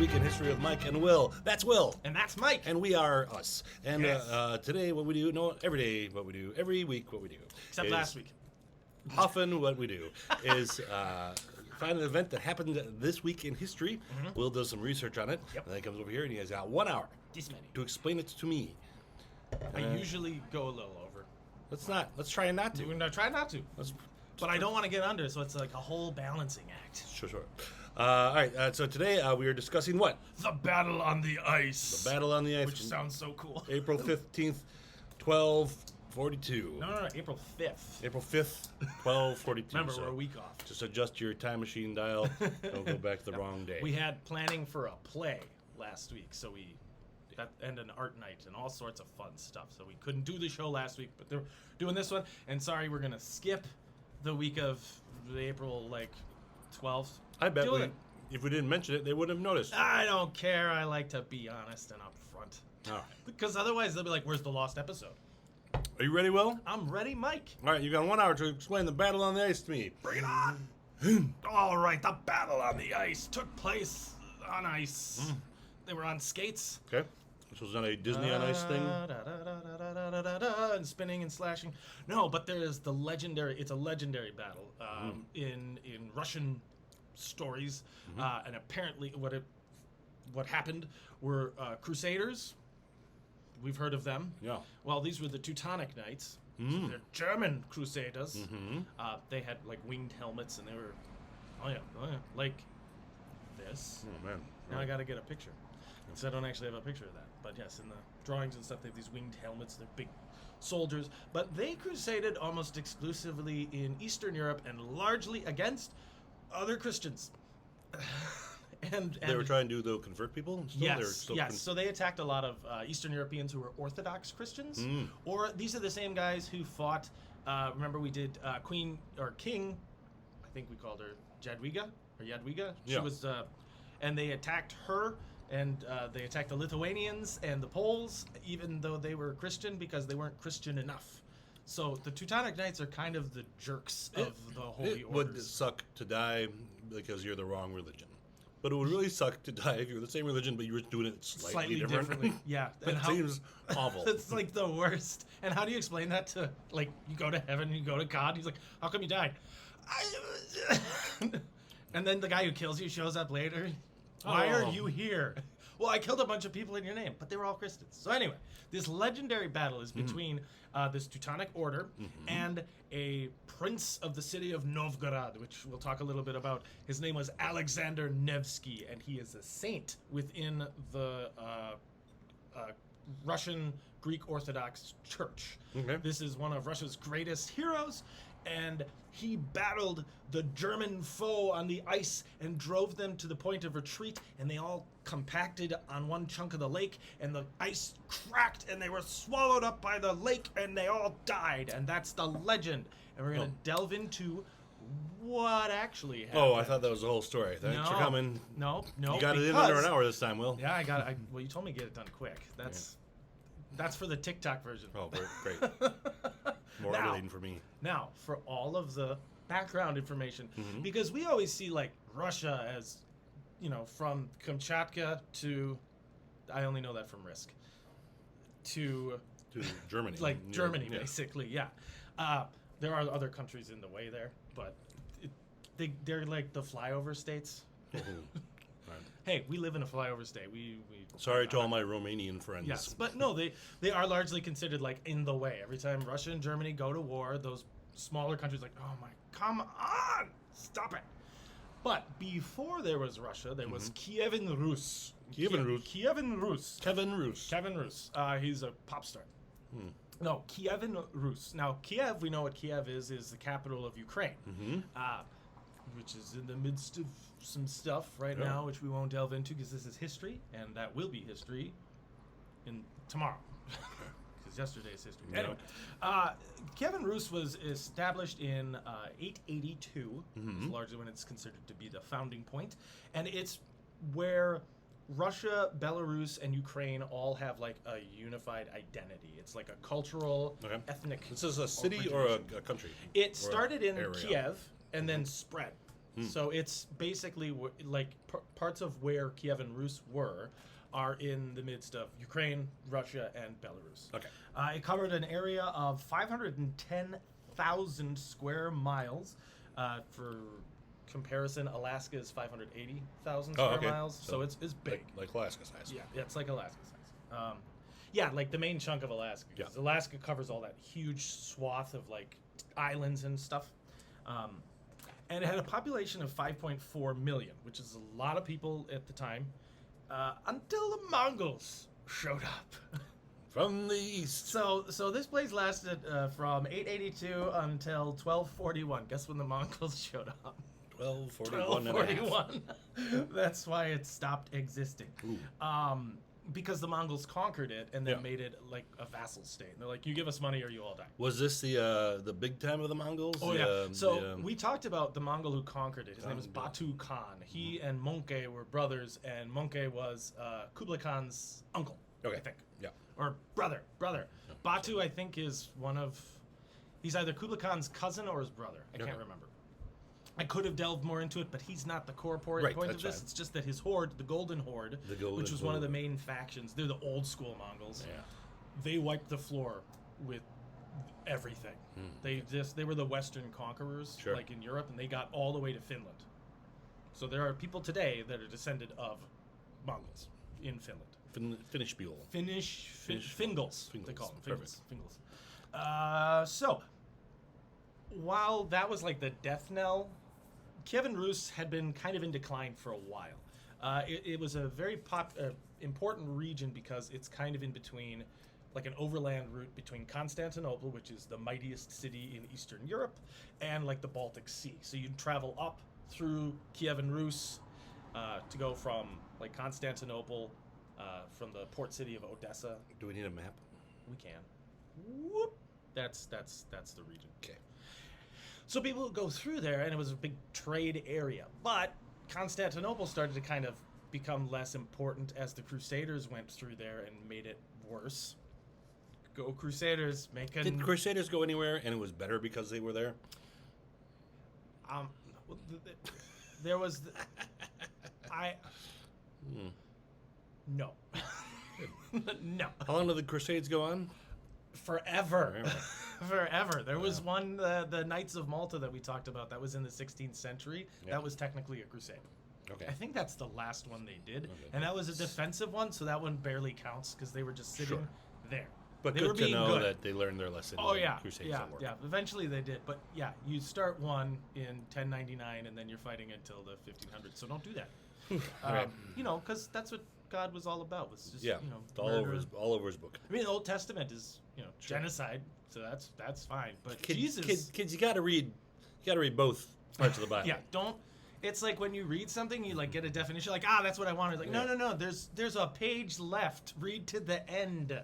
Week in History with Mike and Will. That's Will. And that's Mike. And we are us. And Yes. Today, what we do, no, every day, what we do, every week, what we do. Except is last week. Often, what we do is find an event that happened this week in history. Will does some research on it. Yep. And then he comes over here and he has got 1 hour This many. to explain it to me. I usually go a little over. Let's try not to. We're gonna try not to. Let's, But I don't want to get under, so it's like a whole balancing act. sure. All right, so today we are discussing what? The battle on the ice. The Battle on the Ice. Which sounds so cool. April 15th, 1242. No, April 5th. April 5th, 1242. Remember, so we're a week off. just adjust your time machine dial. Don't go back the wrong day. We had planning for a play last week, so and an art night and all sorts of fun stuff. So we couldn't do the show last week, but they're doing this one. And sorry, we're gonna skip the week of April 12th. I bet Do it. if we didn't mention it, they wouldn't have noticed. I don't care. I like to be honest and upfront. All right. Because otherwise they'll be like, "Where's the lost episode?" Are you ready, Will? I'm ready, Mike. All right, you got 1 hour to explain the Battle on the Ice to me. Bring it on. All right, the battle on the ice took place on ice. They were on skates. Okay. This was not a Disney on Ice thing. And spinning and slashing. No, but there is the legendary. It's a legendary battle in Russian stories, and apparently what happened were Crusaders. We've heard of them. Yeah. Well, these were the Teutonic Knights. So they're German Crusaders. They had like winged helmets, and they were, like this. Oh man. Now I got to get a picture. So I don't actually have a picture of that. But yes, in the drawings and stuff, they have these winged helmets. They're big soldiers. But they crusaded almost exclusively in Eastern Europe and largely against other Christians. and They were trying to convert people. Still? They were Yes, still yes. So they attacked a lot of Eastern Europeans who were Orthodox Christians, or these are the same guys who fought. Remember, we did Queen or King. I think we called her Jadwiga or Jadwiga. She Yeah. was, and they attacked her, and they attacked the Lithuanians and the Poles, even though they were Christian, because they weren't Christian enough. So the Teutonic Knights are kind of the jerks of the holy It would orders. suck to die because you're the wrong religion. But it would really suck to die if you were the same religion, but you were doing it slightly different. differently. Yeah, That seems awful. It's like the worst. And how do you explain that to, like, you go to heaven, you go to God, he's like, how come you died? And then the guy who kills you shows up later. Why are Oh. you here? Well, I killed a bunch of people in your name, but they were all Christians. So anyway, this legendary battle is between this Teutonic order and a prince of the city of Novgorod, which we'll talk a little bit about. His name was Alexander Nevsky, and he is a saint within the Russian Greek Orthodox Church. Okay. This is one of Russia's greatest heroes, and he battled the German foe on the ice and drove them to the point of retreat, and they all compacted on one chunk of the lake, and the ice cracked, and they were swallowed up by the lake, and they all died, and that's the legend. And we're going to delve into what actually happened. Oh, I thought that was the whole story. Thanks for coming. No. You got it in under an hour this time, Will. Yeah, I got it. Well, you told me to get it done quick. That's for the TikTok version. Oh, great. More Now- editing for me. Now, for all of the background information, because we always see like Russia as, from Kamchatka to, I only know that from Risk, to To Germany. like Germany, Yeah. basically, yeah. There are other countries in the way there, but they're like the flyover states. Right. Hey, we live in a flyover state. We Sorry to all my Romanian friends. Yes, but no, they are largely considered like in the way. Every time Russia and Germany go to war, those smaller countries like, oh my, come on, stop it. But before there was Russia, there was Kievan Rus. Kievan Rus. Kievan Rus. Kevin Roos. Kevin Rus. He's a pop star. No, Kievan Rus. Now, Kiev, we know what Kiev is the capital of Ukraine, which is in the midst of some stuff right now, which we won't delve into because this is history, and that will be history in tomorrow. Because yesterday is history. Yeah. Anyway, Kievan Rus was established in 882, is largely when it's considered to be the founding point, and it's where Russia, Belarus, and Ukraine all have like a unified identity. It's like a cultural, ethnic. This is a city or a country? It started in area? Kiev and then spread. So it's basically like parts of where Kiev and Rus are in the midst of Ukraine, Russia, and Belarus. Okay. It covered an area of 510,000 square miles. For comparison, Alaska is 580,000 square miles, so it's big. Like Alaska size. Yeah, it's like Alaska size. Yeah, like the main chunk of Alaska. 'Cause Alaska covers all that huge swath of like islands and stuff. And it had a population of 5.4 million, which is a lot of people at the time, until the Mongols showed up. From the east. So this place lasted from 882 until 1241. Guess when the Mongols showed up? 1241 and a half. 1241. That's why it stopped existing. Because the Mongols conquered it and then made it like a vassal state. And they're like, you give us money or you all die. Was this the big time of the Mongols? Oh, yeah. So we talked about the Mongol who conquered it. His name is Batu Khan. He and Möngke were brothers, and Möngke was Kublai Khan's uncle, I think. Yeah. Or brother. Batu, I think, is he's either Kublai Khan's cousin or his brother. I can't remember. I could have delved more into it, but he's not the core point of this. Fine. It's just that his horde, the Golden Horde, which was one of the main factions, they're the old school Mongols. Yeah. They wiped the floor with everything. They were the Western conquerors, like in Europe, and they got all the way to Finland. So there are people today that are descended of Mongols in Finland. Finnish people. Fingals, they call them. Perfect. Fingals. So, while that was like the death knell, Kiev and Rus had been kind of in decline for a while. It was a very important region because it's kind of in between, like an overland route between Constantinople, which is the mightiest city in Eastern Europe, and like the Baltic Sea. So you'd travel up through Kiev and Rus to go from like Constantinople, from the port city of Odessa. Do we need a map? We can. Whoop. That's the region. Okay. So people would go through there, and it was a big trade area. But Constantinople started to kind of become less important as the Crusaders went through there and made it worse. Go Crusaders! Did Crusaders go anywhere, and it was better because they were there? There was, no, no. How long did the Crusades go on? Forever. Forever. There was one, the Knights of Malta that we talked about, that was in the 16th century. Yeah. That was technically a crusade. Okay. I think that's the last one they did. Okay. And that was a defensive one, so that one barely counts because they were just sitting there. But they good were to know that they learned their lesson. Oh, yeah. Crusades Yeah, work. yeah. Eventually they did. But, yeah, you start one in 1099, and then you're fighting until the 1500s. So don't do that. Right. You know, because that's what God was all about. Was just, you know, all over his book. I mean, the Old Testament is, genocide, so that's fine. But Jesus, kids, you got to read both parts of the Bible. Yeah, don't. It's like when you read something, you like get a definition, like that's what I wanted. Like no. There's a page left. Read to the end.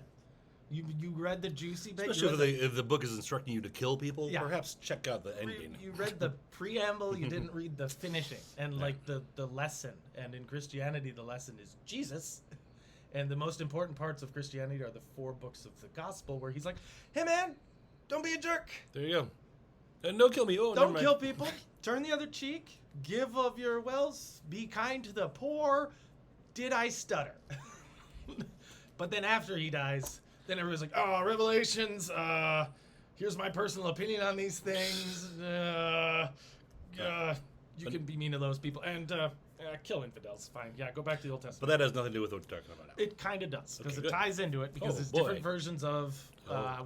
You read the juicy bit. Especially if the book is instructing you to kill people, yeah. Perhaps check out the ending. You read the preamble, you didn't read the finishing, and like the lesson. And in Christianity, the lesson is Jesus. And the most important parts of Christianity are the 4 books of the gospel, where he's like, hey man, don't be a jerk. There you go. And don't kill me. Oh, don't kill people. Turn the other cheek. Give of your wealth. Be kind to the poor. Did I stutter? But then after he dies, then everyone's like, oh, Revelations. Here's my personal opinion on these things. You can be mean to those people. And kill infidels. Fine. Yeah, go back to the Old Testament. But that has nothing to do with what we're talking about now. It kind of does. Because it ties into it. Because it's different versions of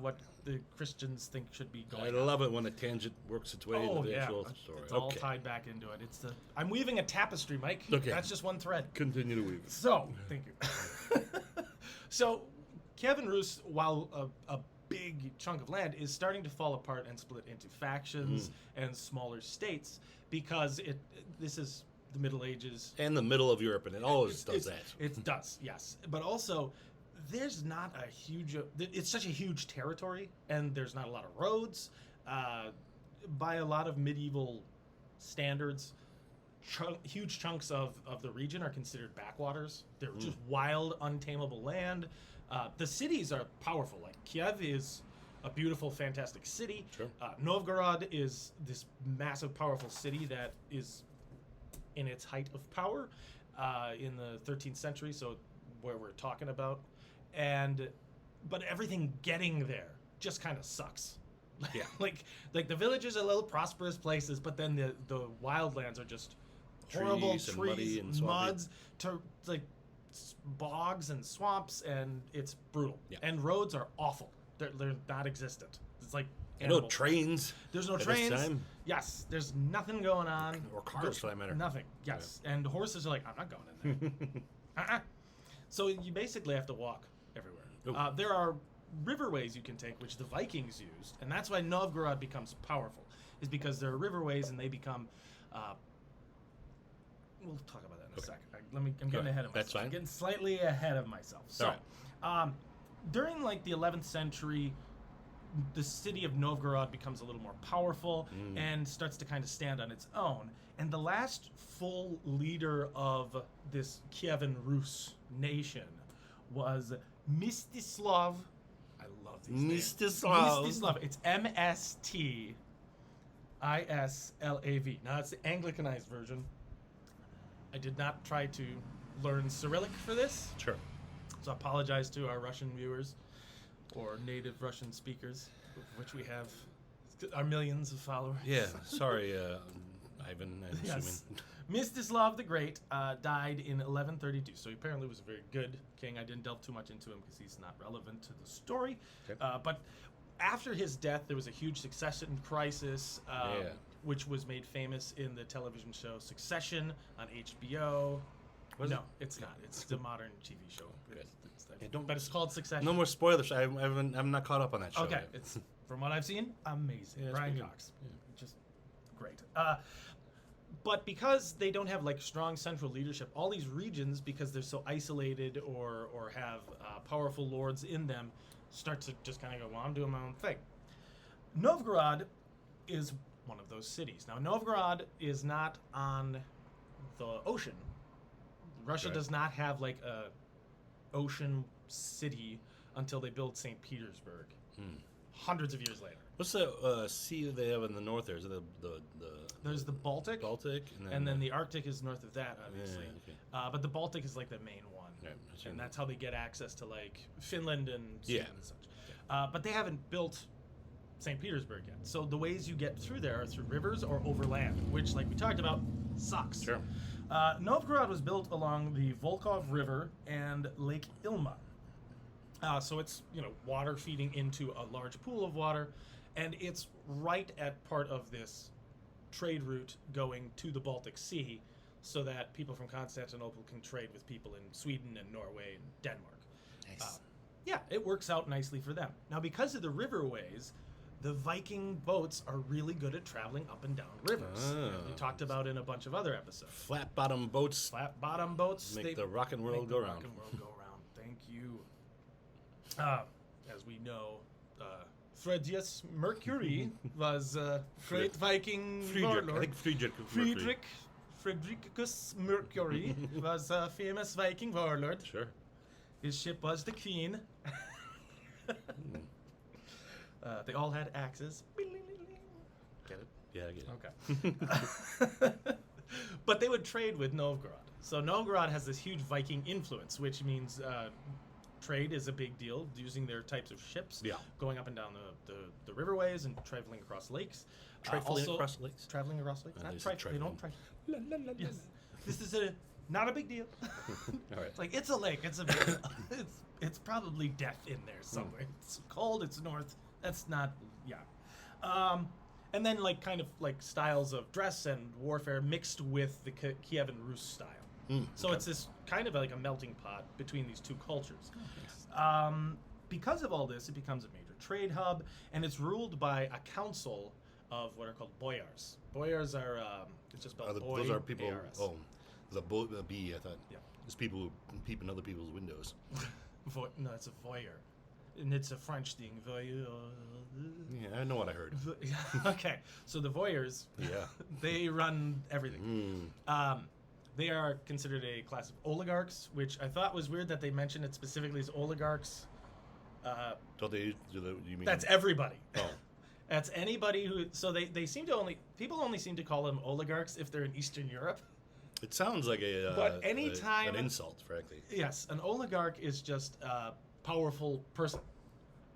what the Christians think should be going on. I love it when a tangent works its way into the actual story. It's all tied back into it. I'm weaving a tapestry, Mike. Okay. That's just one thread. Continue to weave. So, thank you. So, Kiev and Rus, while a big chunk of land, is starting to fall apart and split into factions and smaller states because this is the Middle Ages. And the middle of Europe, and it always does that. It does, yes. But also, there's not a huge... It's such a huge territory, and there's not a lot of roads. By a lot of medieval standards, huge chunks of the region are considered backwaters. They're just wild, untamable land. The cities are powerful. Like, Kiev is a beautiful, fantastic city. Sure. Novgorod is this massive, powerful city that is in its height of power in the 13th century, so where we're talking about. But everything getting there just kind of sucks. Yeah. like the villages are little prosperous places, but then the wildlands are just horrible Trees and muddy and swampy. muds, like bogs and swamps, and it's brutal. Yeah. And roads are awful. They're not existent. It's like No animal- trains. There's no at this trains. time. Yes, there's nothing going on. Or cars, for that matter. Nothing. Yes, and horses are like, I'm not going in there. So you basically have to walk everywhere. Ooh. There are riverways you can take, which the Vikings used, and that's why Novgorod becomes powerful, is because there are riverways and they become. We'll talk about that in a second. I'm getting ahead of myself. That's fine. I'm getting slightly ahead of myself. So, during like the 11th century, the city of Novgorod becomes a little more powerful and starts to kind of stand on its own. And the last full leader of this Kievan Rus nation was Mstislav. I love these names. Mstislav. Mstislav. It's Mstislav. Now it's the Anglicanized version. I did not try to learn Cyrillic for this, Sure. so I apologize to our Russian viewers or native Russian speakers, which we have our millions of followers. Yeah. Sorry, Ivan. I'm Yes. assuming. Mstislav the Great died in 1132, so he apparently was a very good king. I didn't delve too much into him because he's not relevant to the story. Okay. But after his death, there was a huge succession crisis, which was made famous in the television show Succession on HBO. Was no, it? it's not. It's the modern TV show. Good. Yeah, but it's called Succession. No more spoilers. I'm not caught up on that show. Okay, yet. it's from what I've seen, amazing. Yeah, it's Brian pretty good. Cox, just great. But because they don't have like strong central leadership, all these regions, because they're so isolated or have powerful lords in them, start to just kind of go, well, I'm doing my own thing. Novgorod is one of those cities. Now, Novgorod is not on the ocean. Russia Right. does not have like a ocean city until they built St. Petersburg. Hundreds of years later. What's the sea that they have in the north there? Is it the There's the Baltic, Baltic? and then the Arctic is north of that, obviously. okay. But the Baltic is like the main one, Right, I see. and that's how they get access to like Finland and Sweden Yeah. and such. But they haven't built St. Petersburg yet. So the ways you get through there are through rivers or over land, which, like we talked about, sucks. Sure. Novgorod was built along the Volkhov River and Lake Ilma. So it's water feeding into a large pool of water, and it's right at part of this trade route going to the Baltic Sea, so that people from Constantinople can trade with people in Sweden and Norway and Denmark. Nice. Yeah, it works out nicely for them. Now, because of the riverways, the Viking boats are really good at traveling up and down rivers. We talked about in a bunch of other episodes. Flat bottom boats Flat bottom boats make the rockin' world make go the round. rockin' world go round. Thank you. As we know, Freydis Mercury was a great Viking Friedrich. I warlord. think Friedrich. Mercury. Friedricus Mercury was a famous Viking warlord. Sure. His ship was the Queen. They all had axes. Get it? Yeah, I get it. Okay. But they would trade with Novgorod. So Novgorod has this huge Viking influence, which means trade is a big deal, using their types of ships, Yeah. going up and down the riverways and traveling across lakes. Trifling Also- across lakes. Traveling across lakes. Not there's tri- a they don't trifling. trifle. Yes. This is not a big deal. All right. It's like, it's a lake. It's a big deal. It's probably death in there somewhere. It's cold. It's north. That's not, yeah. And then like kind of like styles of dress and warfare mixed with the Kievan Rus style. So it's this kind of like a melting pot between these two cultures. Because of all this, it becomes a major trade hub, and it's ruled by a council of what are called boyars. Boyars are it's just spelled boy. Those are people. A-R-S. Oh, the B. I thought. Yeah. It's people who peep in other people's windows. No, it's a voyeur, and it's a French thing. Voyeur. Yeah, I know what I heard. Okay, so the voyeurs, Yeah. they run everything. They are considered a class of oligarchs, which I thought was weird that they mentioned it specifically as oligarchs. Don't they? You mean? That's everybody. Oh. That's anybody who. So they seem to people only seem to call them oligarchs if they're in Eastern Europe. It sounds like But anytime- an insult, frankly. Yes, an oligarch is just a powerful person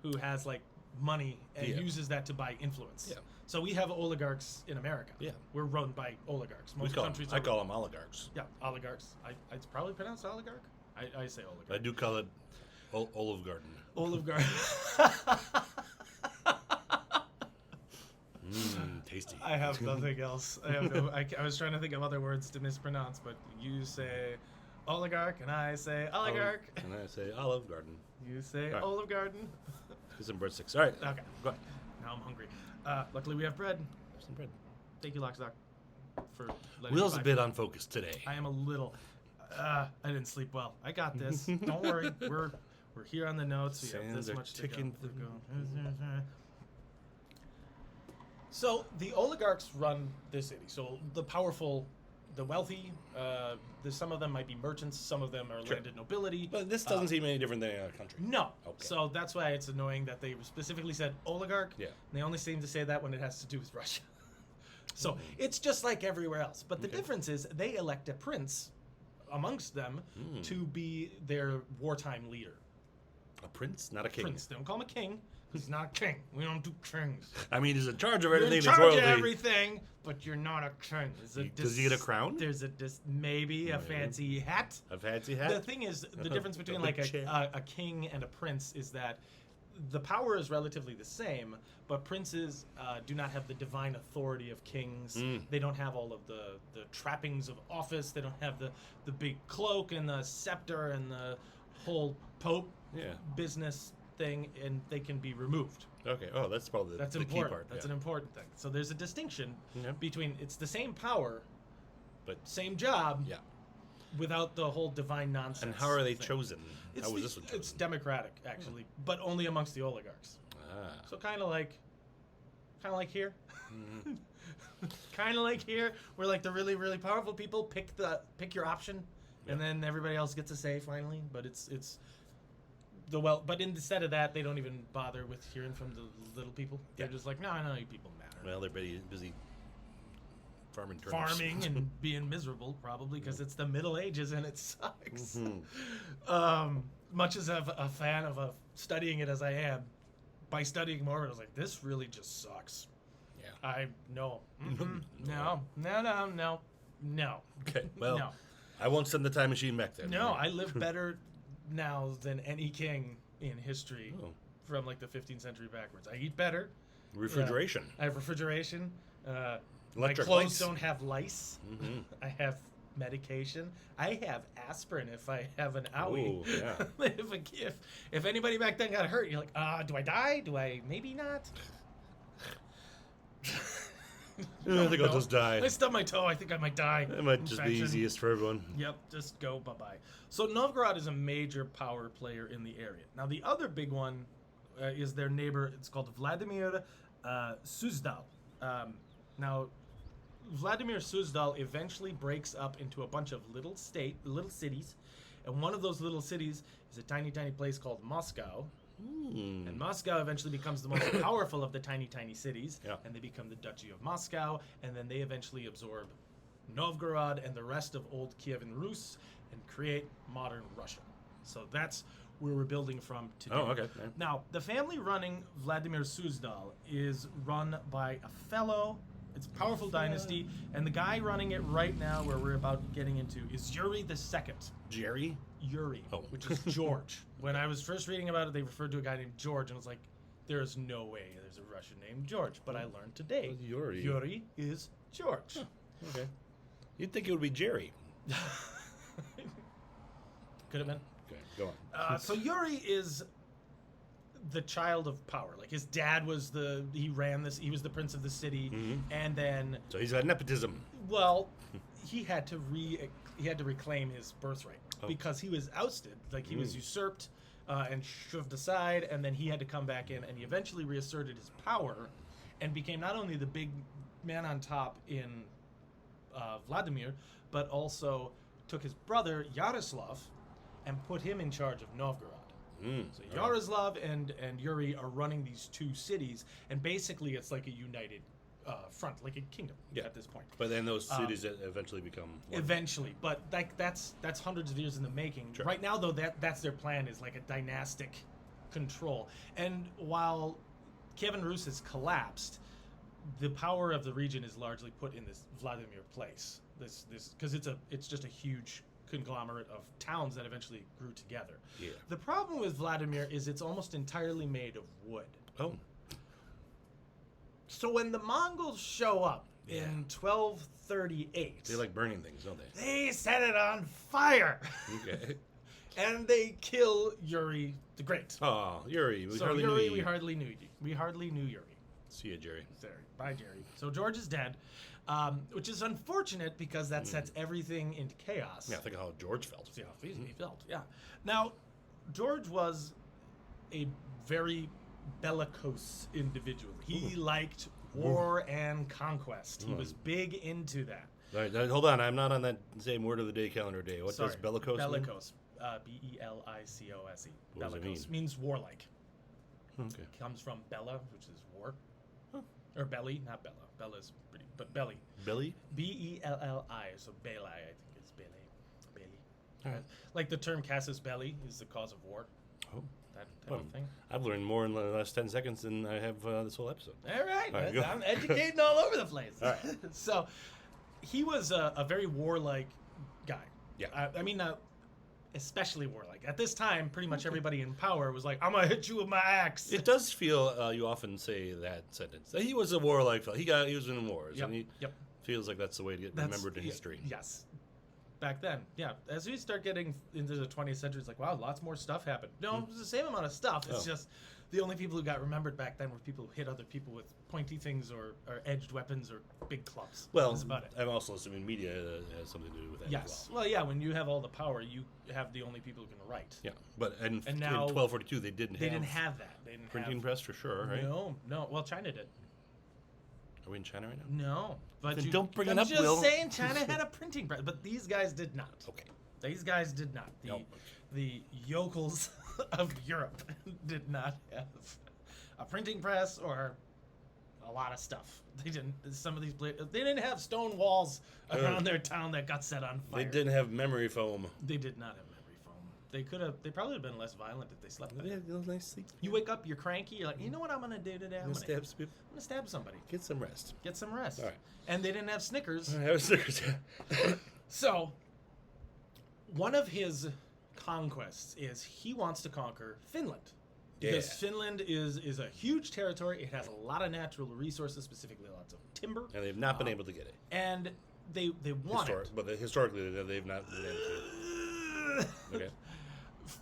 who has like money and Yeah. uses that to buy influence. Yeah. So we have oligarchs in America. Yeah. We're run by oligarchs. We Most call 'em- countries I are call them oligarchs. yeah, oligarchs. It's probably pronounced oligarch. I say oligarch. I do call it Olive Garden. Oligarch. Tasty. I have nothing else. I was trying to think of other words to mispronounce, but you say oligarch and I say oligarch. And I say Olive Garden. You say All right. Olive Garden. Get some breadsticks. All right. Okay. Go ahead. Now I'm hungry. Luckily we have bread. Have some bread. Thank you, Lockstock, for letting me Will's buy a bit food. unfocused today. I am a little. I didn't sleep well. I got this. Don't worry. We're here on the notes. We have Sands this are much to ticking go. So the oligarchs run this city. So the powerful, the wealthy. Some of them might be merchants. Some of them are Sure. landed nobility. But this doesn't seem any different than any other country. No. Okay. So that's why it's annoying that they specifically said oligarch. Yeah. And they only seem to say that when it has to do with Russia. So it's just like everywhere else. But the Okay. difference is they elect a prince amongst them to be their wartime leader. A prince, not a king. Prince. They don't call him a king. 'Cause he's not a king. We don't do kings. I mean, he's in charge of You're everything in that's charge of royalty. everything, but you're not a king. Does he get a crown? There's maybe a Maybe. fancy hat. A fancy hat? The thing is, the difference between A like big chair. a king and a prince is that the power is relatively the same, but princes do not have the divine authority of kings. They don't have all of the trappings of office. They don't have the big cloak and the scepter and the whole pope Yeah. business thing, and they can be removed. Okay. Oh, that's probably That's the important. key part. That's yeah. an important thing. So there's a distinction Yeah. between it's the same power, But same job, yeah. without the whole divine nonsense. And how are they thing. chosen? How was this one chosen? It's democratic, actually, but only amongst the oligarchs. Ah. So kind of like here, Mm-hmm. kind of like here, where like the really really powerful people pick your option, and then everybody else gets a say finally. But it's but instead of that, they don't even bother with hearing from the little people. They're Yeah. just like, no, you people matter. Well, they're busy farming turnips. Farming and being miserable, probably because it's the Middle Ages and it sucks. Mm-hmm. Much as a fan of studying it as I am, by studying more, I was like, this really just sucks. Yeah. No. Mhm. No. Okay. Well, No. I won't send the time machine back then. No, I live better now than any king in history Oh. from like the 15th century backwards. I eat better. Refrigeration. I have refrigeration. My Electric clothes lights. don't have lice. Mhm. I have medication. I have aspirin if I have an owie. Ooh, yeah. if anybody back then got hurt, you're like, do I die? Do I maybe not? I don't think I'll just die. I stubbed my toe. I think I might die. That might just be Infection. easiest for everyone. Yep, just go bye-bye. So Novgorod is a major power player in the area. Now the other big one is their neighbor. It's called Vladimir Suzdal. Now Vladimir Suzdal eventually breaks up into a bunch of little cities, and one of those little cities is a tiny place called Moscow. And Moscow eventually becomes the most powerful of the tiny cities, Yeah. and they become the Duchy of Moscow, and then they eventually absorb Novgorod and the rest of old Kievan Rus and create modern Russia. So that's where we're building from today. Oh, okay. Yeah. Now, the family running Vladimir Suzdal is run by a fellow. It's a powerful dynasty, and the guy running it right now, where we're about getting into, is Yuri the Second. Jerry? Yuri, Oh. which is George. When I was first reading about it, they referred to a guy named George, and I was like, there is no way there's a Russian named George. But I learned today, Yuri. Yuri is George. Okay. You'd think it would be Jerry. Could have been. Okay, go on. So Yuri is the child of power. Like his dad was he was the prince of the city, and then So he's got nepotism. well, he had to reclaim his birthright Oh. because he was ousted, like he was usurped and shoved aside, and then he had to come back in, and he eventually reasserted his power, and became not only the big man on top in Vladimir, but also took his brother Yaroslav and put him in charge of Novgorod. So Yaroslav and Yuri are running these two cities, and basically it's like a united front, like a kingdom Yeah. at this point. But then those cities eventually become one. Eventually, but like that's hundreds of years in the making. Sure. Right now, though, that's their plan, is like a dynastic control. And while Kievan Rus has collapsed, the power of the region is largely put in this Vladimir place. This because it's just a huge conglomerate of towns that eventually grew together. Yeah. The problem with Vladimir is it's almost entirely made of wood. Oh. So when the Mongols show up Yeah. in 1238, They like burning things, don't they? they set it on fire. Okay. And they kill Yuri the Great. Oh, Yuri. We So hardly Yuri, knew we you. hardly knew you. We hardly knew Yuri. See ya, Jerry. Sorry. Bye, Jerry. So George is dead, which is unfortunate because that sets everything into chaos. Yeah, think of how George felt. See how he felt. Yeah. Now, George was a very bellicose individual. He liked war and conquest. He was big into that. All right, hold on. I'm not on that same word of the day calendar day. What Sorry. does bellicose mean? Bellicose. Belicose. What does it Bellicose mean? means warlike. Okay. Comes from bella, which is war. Or belly, not bella. Bella is pretty, but belly. Billy? Belli. So belli, I think it's belly. Belly. All right. Like the term casus belli is the cause of war. Oh. That type Well, of thing. I've learned more in the last 10 seconds than I have this whole episode. All right, All right, go. I'm educating all over the place. All right. So, he was a very warlike guy. Yeah. I mean, especially warlike. At this time, pretty much everybody in power was like, "I'm gonna hit you with my axe." It does feel, you often say that sentence. That he was a warlike fellow. He was in wars. Yep. And he Yep. feels like that's the way to get That's- remembered in yeah, history. Yes. Back then, yeah. As we start getting into the 20th century, it's like, wow, lots more stuff happened. No, it was the same amount of stuff. It's Oh. just the only people who got remembered back then were people who hit other people with pointy things or edged weapons or big clubs. Well, That's about it. I'm also assuming media has something to do with that Yes. as well. Well, yeah. When you have all the power, you have the only people who can write. Yeah, but in now 1242 they didn't They have didn't have that. They didn't printing have. press for sure, right? No. Well, China did. Are we in China right now? No. But Then you, don't bring it I'm up, just Will. saying China had a printing press, but these guys did not. Okay. These guys did not. The yokels of Europe did not have a printing press or a lot of stuff. They didn't. Some of these they didn't have stone walls around their town that got set on fire. They didn't have memory foam. They did not have memory foam. They could have. They probably would have been less violent if they slept better. They had those nice sleep. You wake up, you're cranky. You're like, you know what I'm gonna do today? I'm gonna stab somebody. Get some rest. Get some rest. All right. And they didn't have Snickers. I have Snickers. So, one of his conquests is he wants to conquer Finland. Because Yeah. Finland is a huge territory. It has a lot of natural resources, specifically lots of timber. And they've not been able to get it. And they want Historically, they've not been able to. it. Okay.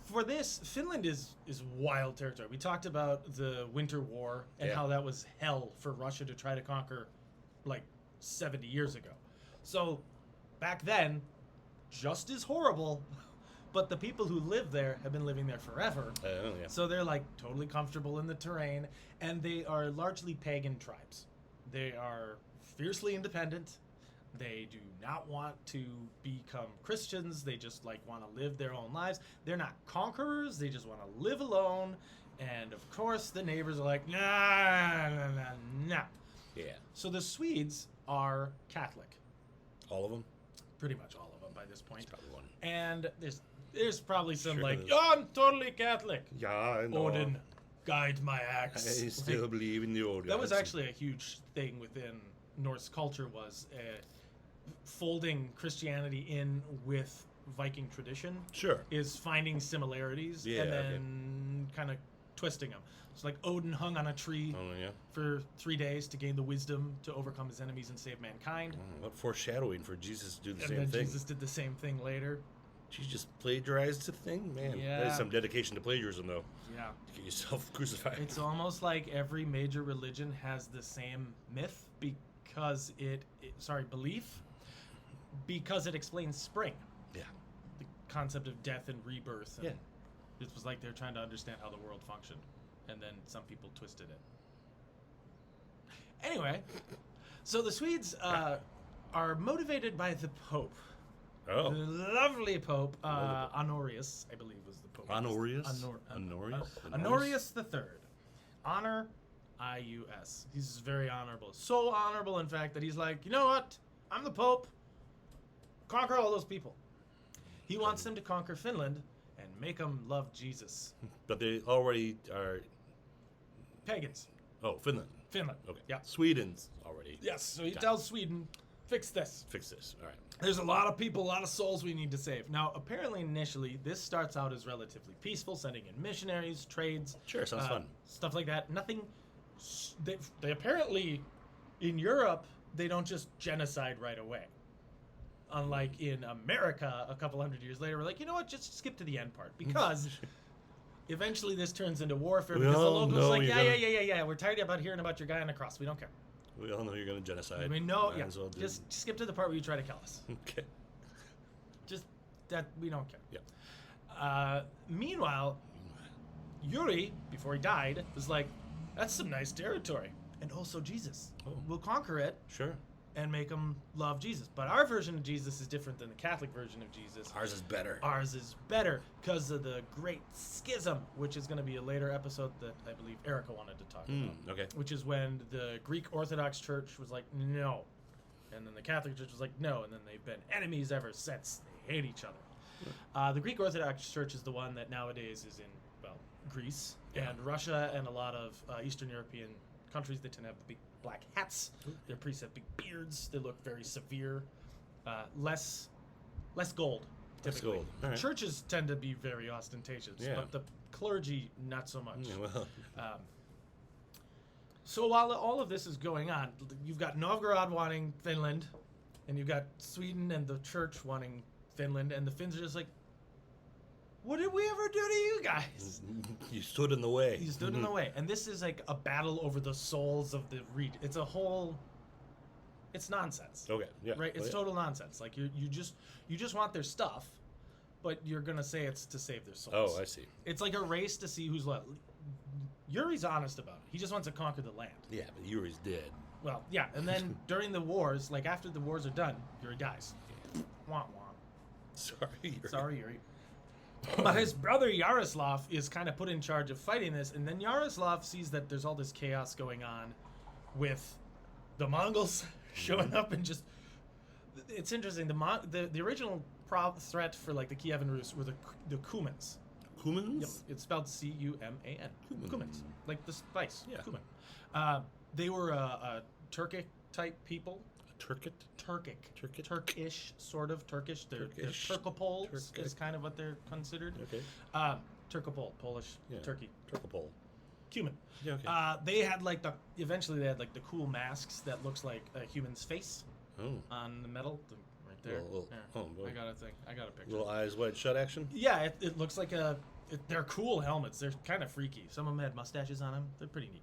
For this, Finland is wild territory. We talked about the Winter War and Yeah. how that was hell for Russia to try to conquer like 70 years ago. So back then, just as horrible, but the people who live there have been living there forever. Oh, yeah. So they're like totally comfortable in the terrain, and they are largely pagan tribes. They are fiercely independent. They do not want to become Christians. They just like want to live their own lives. They're not conquerors. They just want to live alone. And of course, the neighbors are like, nah. Yeah. So the Swedes are Catholic, All of them? pretty much all of them by this point. Probably one. And there's probably some Sure like, is. oh, I'm totally Catholic. Yeah, I know. Odin, guide my I axe. still Like, believe in the old that was gods. actually a huge thing within Norse culture, was folding Christianity in with Viking tradition. Sure. Is finding similarities Yeah, and okay. then kind of twisting them. It's like Odin hung on a tree Oh, yeah. for 3 days to gain the wisdom to overcome his enemies and save mankind. What foreshadowing for Jesus to do the And same then thing. Jesus did the same thing later. She just plagiarized the thing? Man, that Yeah. is some dedication to plagiarism, though. Yeah. To get yourself crucified. It's almost like every major religion has the same myth because belief, because it explains spring, Yeah. the concept of death and rebirth. And Yeah. it was like they're trying to understand how the world functioned, and then some people twisted it. Anyway, so the Swedes are motivated by the Pope. Oh. The lovely Pope, Honorius, I believe was the Pope. Honorius? Honorius? Honorius? Honorius the Third. Honor I-U-S. He's very honorable. So honorable, in fact, that he's like, you know what? I'm the Pope. Conquer all those people. He wants them to conquer Finland and make them love Jesus. But they already are. Pagans. Oh, Finland. Finland. Okay. Yeah. Sweden's already. Yes, so he Got tells Sweden, fix this. Fix this. All right. There's a lot of people, a lot of souls we need to save. Now, apparently, initially, this starts out as relatively peaceful, sending in missionaries, trades. Sure, sounds fun. Stuff like that. Nothing. They apparently, in Europe, they don't just genocide right away. Unlike in America, a couple hundred years later, we're like, you know what, just skip to the end part. Because eventually this turns into warfare. We Because the all locals know like, you're yeah. We're tired about hearing about your guy on the cross. We don't care. We all know you're going to genocide. I mean, no, Might yeah. as well do- Just skip to the part where you try to kill us. Okay. Just that we don't care. Yeah. Meanwhile, Yuri, before he died, was like, that's some nice territory. And also Jesus. Oh. We'll conquer it Sure. and make them love Jesus. But our version of Jesus is different than the Catholic version of Jesus. Ours is better. Ours is better because of the Great Schism, which is going to be a later episode that I believe Erica wanted to talk about. Okay. Which is when the Greek Orthodox Church was like, no. And then the Catholic Church was like, no. And then they've been enemies ever since. They hate each other. The Greek Orthodox Church is the one that nowadays is in, well, Greece and Russia and a lot of Eastern European countries. They tend to have the big black hats. Their priests have big beards. They look very severe. Less gold, Less typically. gold. All right. Churches tend to be very ostentatious, Yeah. but the clergy, not so much. Yeah, well, So while all of this is going on, you've got Novgorod wanting Finland, and you've got Sweden and the church wanting Finland, and the Finns are just like, what did we ever do to you guys? you stood in the way. You stood in the way. And this is like a battle over the souls of the region. It's a whole, it's nonsense. Okay. Yeah. Right? It's yeah. total nonsense. Like you just want their stuff, but you're going to say it's to save their souls. Oh, I see. It's like a race to see who's left. Yuri's honest about it. He just wants to conquer the land. Yeah, but Yuri's dead. Well, yeah, and then during the wars, like after the wars are done, Yuri dies. Wah wah. Sorry, Yuri. Sorry, Yuri. But his brother Yaroslav is kind of put in charge of fighting this, and then Yaroslav sees that there's all this chaos going on with the Mongols showing up and just. It's interesting. The original threat for like the Kievan Rus were the Cumans. Cumans? Yep, it's spelled C-U-M-A-N. Cumans, like the spice. Yeah. Cumin. They were a Turkic type people. Turkit? Turkic. Turkic? Turkish, sort of Turkish. They're Turkish. Turkopoles Turkic. is kind of what they're considered. Okay. Turkopole, Polish, Yeah. Turkey, Turkopole. Cumin. Yeah, okay. They had eventually they had like the cool masks that looks like a human's face Oh. on the metal, right there. Little- There. oh, boy. I got a thing. I got a picture. Little eyes wide shut action? Yeah, it looks like they're cool helmets. They're kind of freaky. Some of them had mustaches on them. They're pretty neat.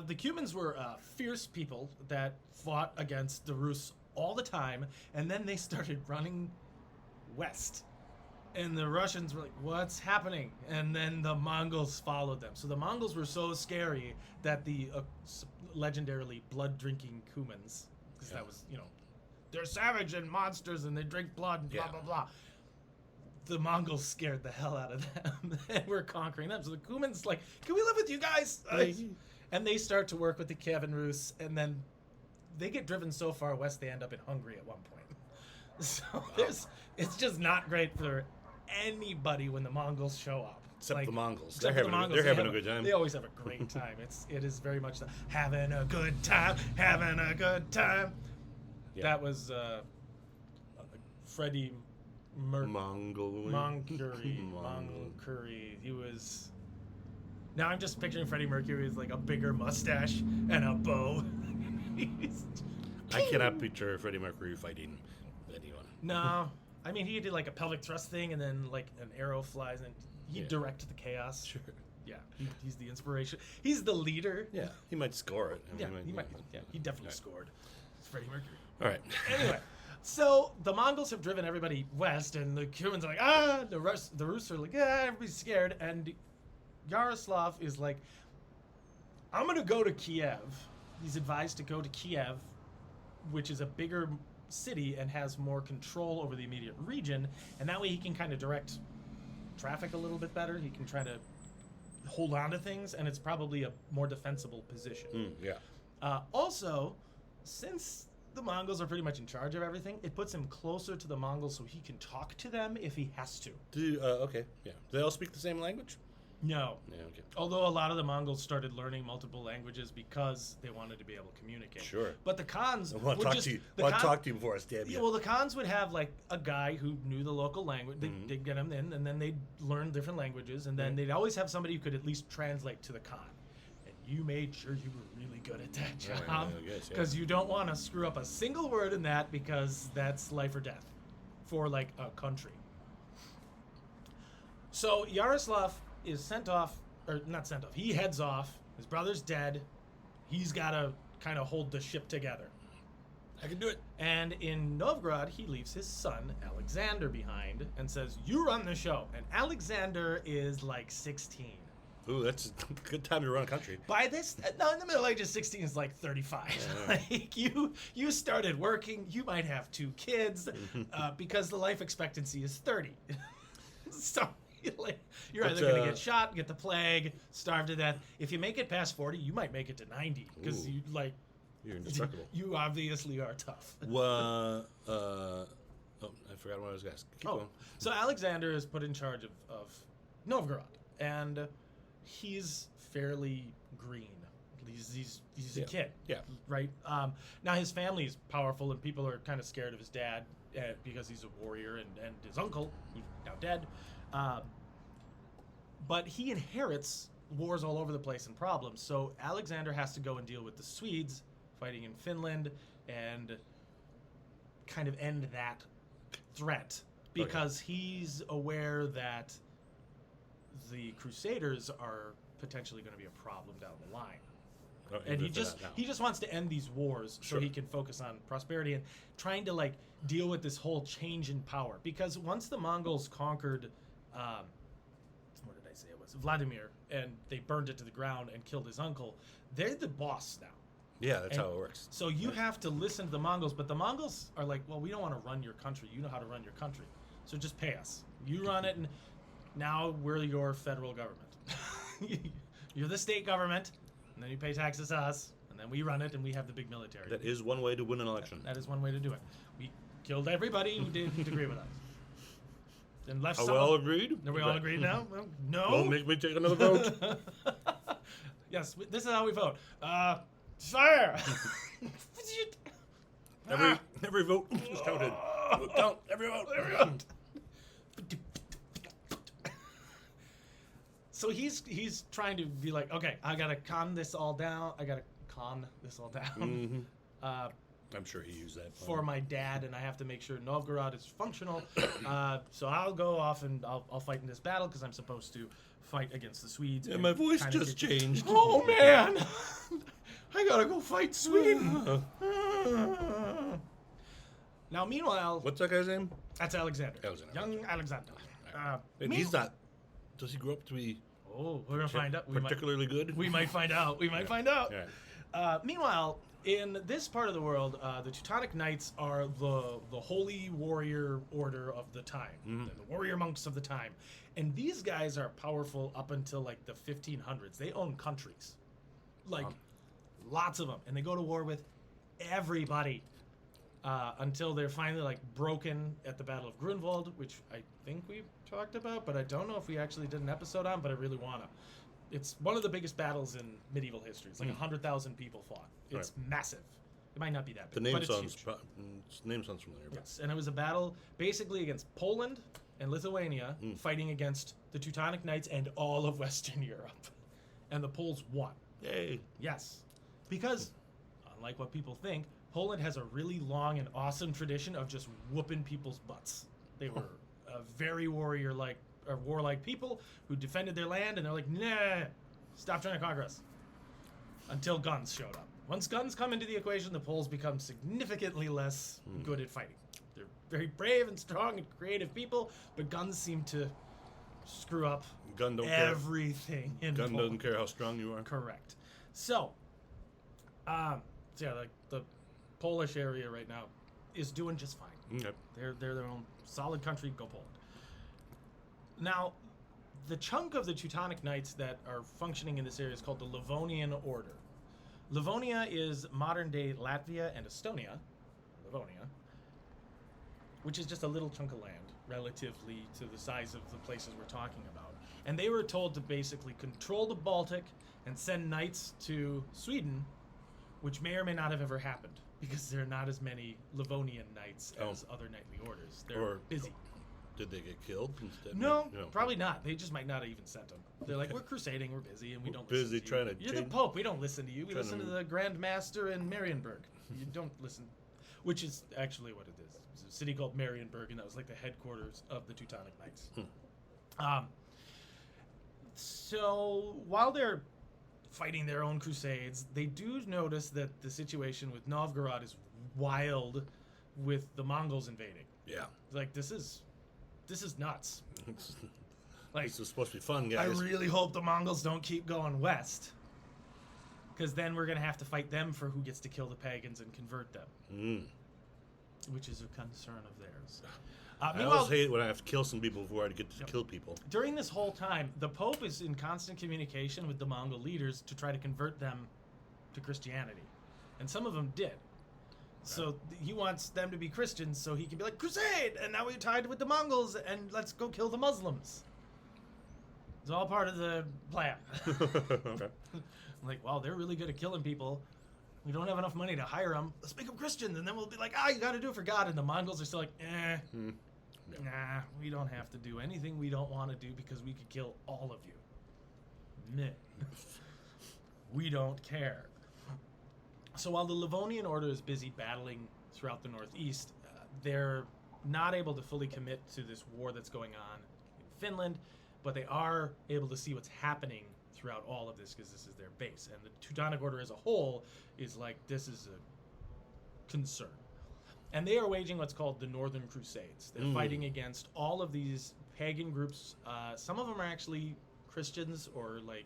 The Cumans were fierce people that fought against the Rus all the time, and then they started running west. And the Russians were like, what's happening? And then the Mongols followed them. So the Mongols were so scary that the legendarily blood-drinking Cumans, because that was, they're savage and monsters and they drink blood and blah, Yeah. blah, blah. The Mongols scared the hell out of them and we're conquering them. So the Cumans like, can we live with you guys? And they start to work with the Kievan Rus, and then they get driven so far west they end up in Hungary at one point. So it's just not great for anybody when the Mongols show up. Except the Mongols. Except They're for the having, Mongols. they're They having a have good time. They always have a great time. It is very much having a good time, having a good time. Yeah. That was Freddie Mongol. Mercury. He was. Now I'm just picturing Freddie Mercury with like a bigger mustache and a bow. I cannot picture Freddie Mercury fighting anyone. No, I mean he did like a pelvic thrust thing, and then like an arrow flies, and he directed the chaos. Sure. Yeah, he's the inspiration. He's the leader. Yeah, he might score it. I mean, Yeah, he might. Yeah, he definitely Right. scored. It's Freddie Mercury. All right. Anyway, so the Mongols have driven everybody west, and the Cumans are like, the Rus are like, everybody's scared, and Yaroslav is like, I'm gonna go to Kiev. He's advised to go to Kiev, which is a bigger city and has more control over the immediate region, and that way he can kind of direct traffic a little bit better. He can try to hold on to things, and it's probably a more defensible position. Yeah. Also, since the Mongols are pretty much in charge of everything, it puts him closer to the Mongols so he can talk to them if he has to. Okay. Yeah. Do they all speak the same language? No. Yeah. Okay. Although a lot of the Mongols started learning multiple languages because they wanted to be able to communicate. Sure. But the Khans I want would to talk just... to you. the I want to Khan- talk to you before I stab you. Yeah, well, the Khans would have like a guy who knew the local language. They'd get him in, and then they'd learn different languages, and then they'd always have somebody who could at least translate to the Khan. And you made sure you were really good at that Yeah, job, I guess, yeah. because you don't want to screw up a single word in that, because that's life or death for like a country. So Yaroslav is sent off, or not sent off. He heads off. His brother's dead. He's got to kind of hold the ship together. I can do it. And in Novgorod, he leaves his son, Alexander, behind and says, "You run the show." And Alexander is like 16. Ooh, that's a good time to run a country. By this, no, in the Middle Ages, 16 is like 35. Like you started working, you might have 2 kids, because the life expectancy is 30. So you're either going to get shot, get the plague, starve to death. If you make it past 40, you might make it to 90, because You're indestructible. you obviously are tough. Oh, I forgot what I was going to ask. Keep going. So Alexander is put in charge of Novgorod, and he's fairly green. He's a kid. Yeah. Right? Now his family is powerful, and people are kind of scared of his dad because he's a warrior, and his uncle, who's now dead. But he inherits wars all over the place and problems. So Alexander has to go and deal with the Swedes fighting in Finland and kind of end that threat, because he's aware that the Crusaders are potentially going to be a problem down the line. Oh, And even if they're not now. he just wants to end these wars so Sure. he can focus on prosperity and trying to like deal with this whole change in power. Because once the Mongols conquered, what did I say it was, Vladimir, and they burned it to the ground and killed his uncle, they're the boss now. Yeah, that's And how it works. So you have to listen to the Mongols, but the Mongols are like, well, we don't want to run your country. You know how to run your country, so just pay us. You run it, and now we're your federal government. You're the state government, and then you pay taxes to us, and then we run it, and we have the big military. That is one way to win an election. That is one way to do it. We killed everybody who didn't agree with us. And left Are we some. all agreed? Are we all agreed now? Well, no. Don't make me take another vote. Yes, this is how we vote. Fire! Every vote is counted. Count every vote. So he's trying to be like, okay, I gotta calm this all down. Mhm. I'm sure he used that For my dad, and I have to make sure Novgorod is functional. So I'll go off and I'll fight in this battle because I'm supposed to fight against the Swedes. Yeah, and my voice kinda just get- changed. Oh man, I gotta go fight Sweden. Now, meanwhile, What's that guy's name? that's Alexander. Alexander. Young Alexander. And he's not. Does he grow up to be Oh, we're gonna find out. particularly good? We might find out. We might find out. Yeah. Meanwhile, in this part of the world, the Teutonic Knights are the holy warrior order of the time, They're the warrior monks of the time, and these guys are powerful up until like the 1500s. They own countries, like lots of them, and they go to war with everybody until they're finally like broken at the Battle of Grunwald, which I think we talked about, but I don't know if we actually did an episode on. But I really wanna. It's one of the biggest battles in medieval history. It's like 100,000 people fought. It's massive. It might not be that The big, name but it's sounds huge. name sounds familiar. But Yes, and it was a battle basically against Poland and Lithuania fighting against the Teutonic Knights and all of Western Europe. And the Poles won. Yay. Yes. Because, unlike what people think, Poland has a really long and awesome tradition of just whooping people's butts. They were a very warlike people who defended their land, and they're like, nah, stop trying to conquer us. Until guns showed up. Once guns come into the equation, the Poles become significantly less good at fighting. They're very brave and strong and creative people, but guns seem to screw up Gun don't care. everything in Gun Poland. doesn't care how strong you are. Correct. So, like the Polish area right now is doing just fine. Okay. They're their own solid country. Go Poland. Now, the chunk of the Teutonic Knights that are functioning in this area is called the Livonian Order. Livonia is modern-day Latvia and Estonia, Livonia, which is just a little chunk of land relatively to the size of the places we're talking about. And they were told to basically control the Baltic and send knights to Sweden, which may or may not have ever happened because there are not as many Livonian knights as other knightly orders. They're busy. Did they get killed instead? No, probably not. They just might not have even sent them. They're like, we're crusading, we're busy, and we don't listen busy to you. trying to You're the change- Pope, we don't listen to you. We trying listen to to- the Grand Master in Marienburg. You don't listen. Which is actually what it is. It's a city called Marienburg, and that was like the headquarters of the Teutonic Knights. So while they're fighting their own crusades, they do notice that the situation with Novgorod is wild with the Mongols invading. Yeah. Like, this is nuts. Like, This is supposed to be fun, I guys. really hope the Mongols don't keep going west, because then we're going to have to fight them for who gets to kill the pagans and convert them, which is a concern of theirs. I Meanwhile, always hate it when I have to kill some people before I get to kill people. during this whole time, the Pope is in constant communication with the Mongol leaders to try to convert them to Christianity. And some of them did. So he wants them to be Christians so he can be like, crusade! And now we're tied with the Mongols and let's go kill the Muslims. It's all part of the plan. Okay. I'm like, wow, they're really good at killing people. We don't have enough money to hire them. Let's make them Christians, and then we'll be like, you got to do it for God. And the Mongols are still like, nah, we don't have to do anything we don't want to do because we could kill all of you. Meh. We don't care. So while the Livonian Order is busy battling throughout the Northeast, they're not able to fully commit to this war that's going on in Finland, but they are able to see what's happening throughout all of this because this is their base. And the Teutonic Order as a whole is like, this is a concern. And they are waging what's called the Northern Crusades. They're fighting against all of these pagan groups. Some of them are actually Christians or like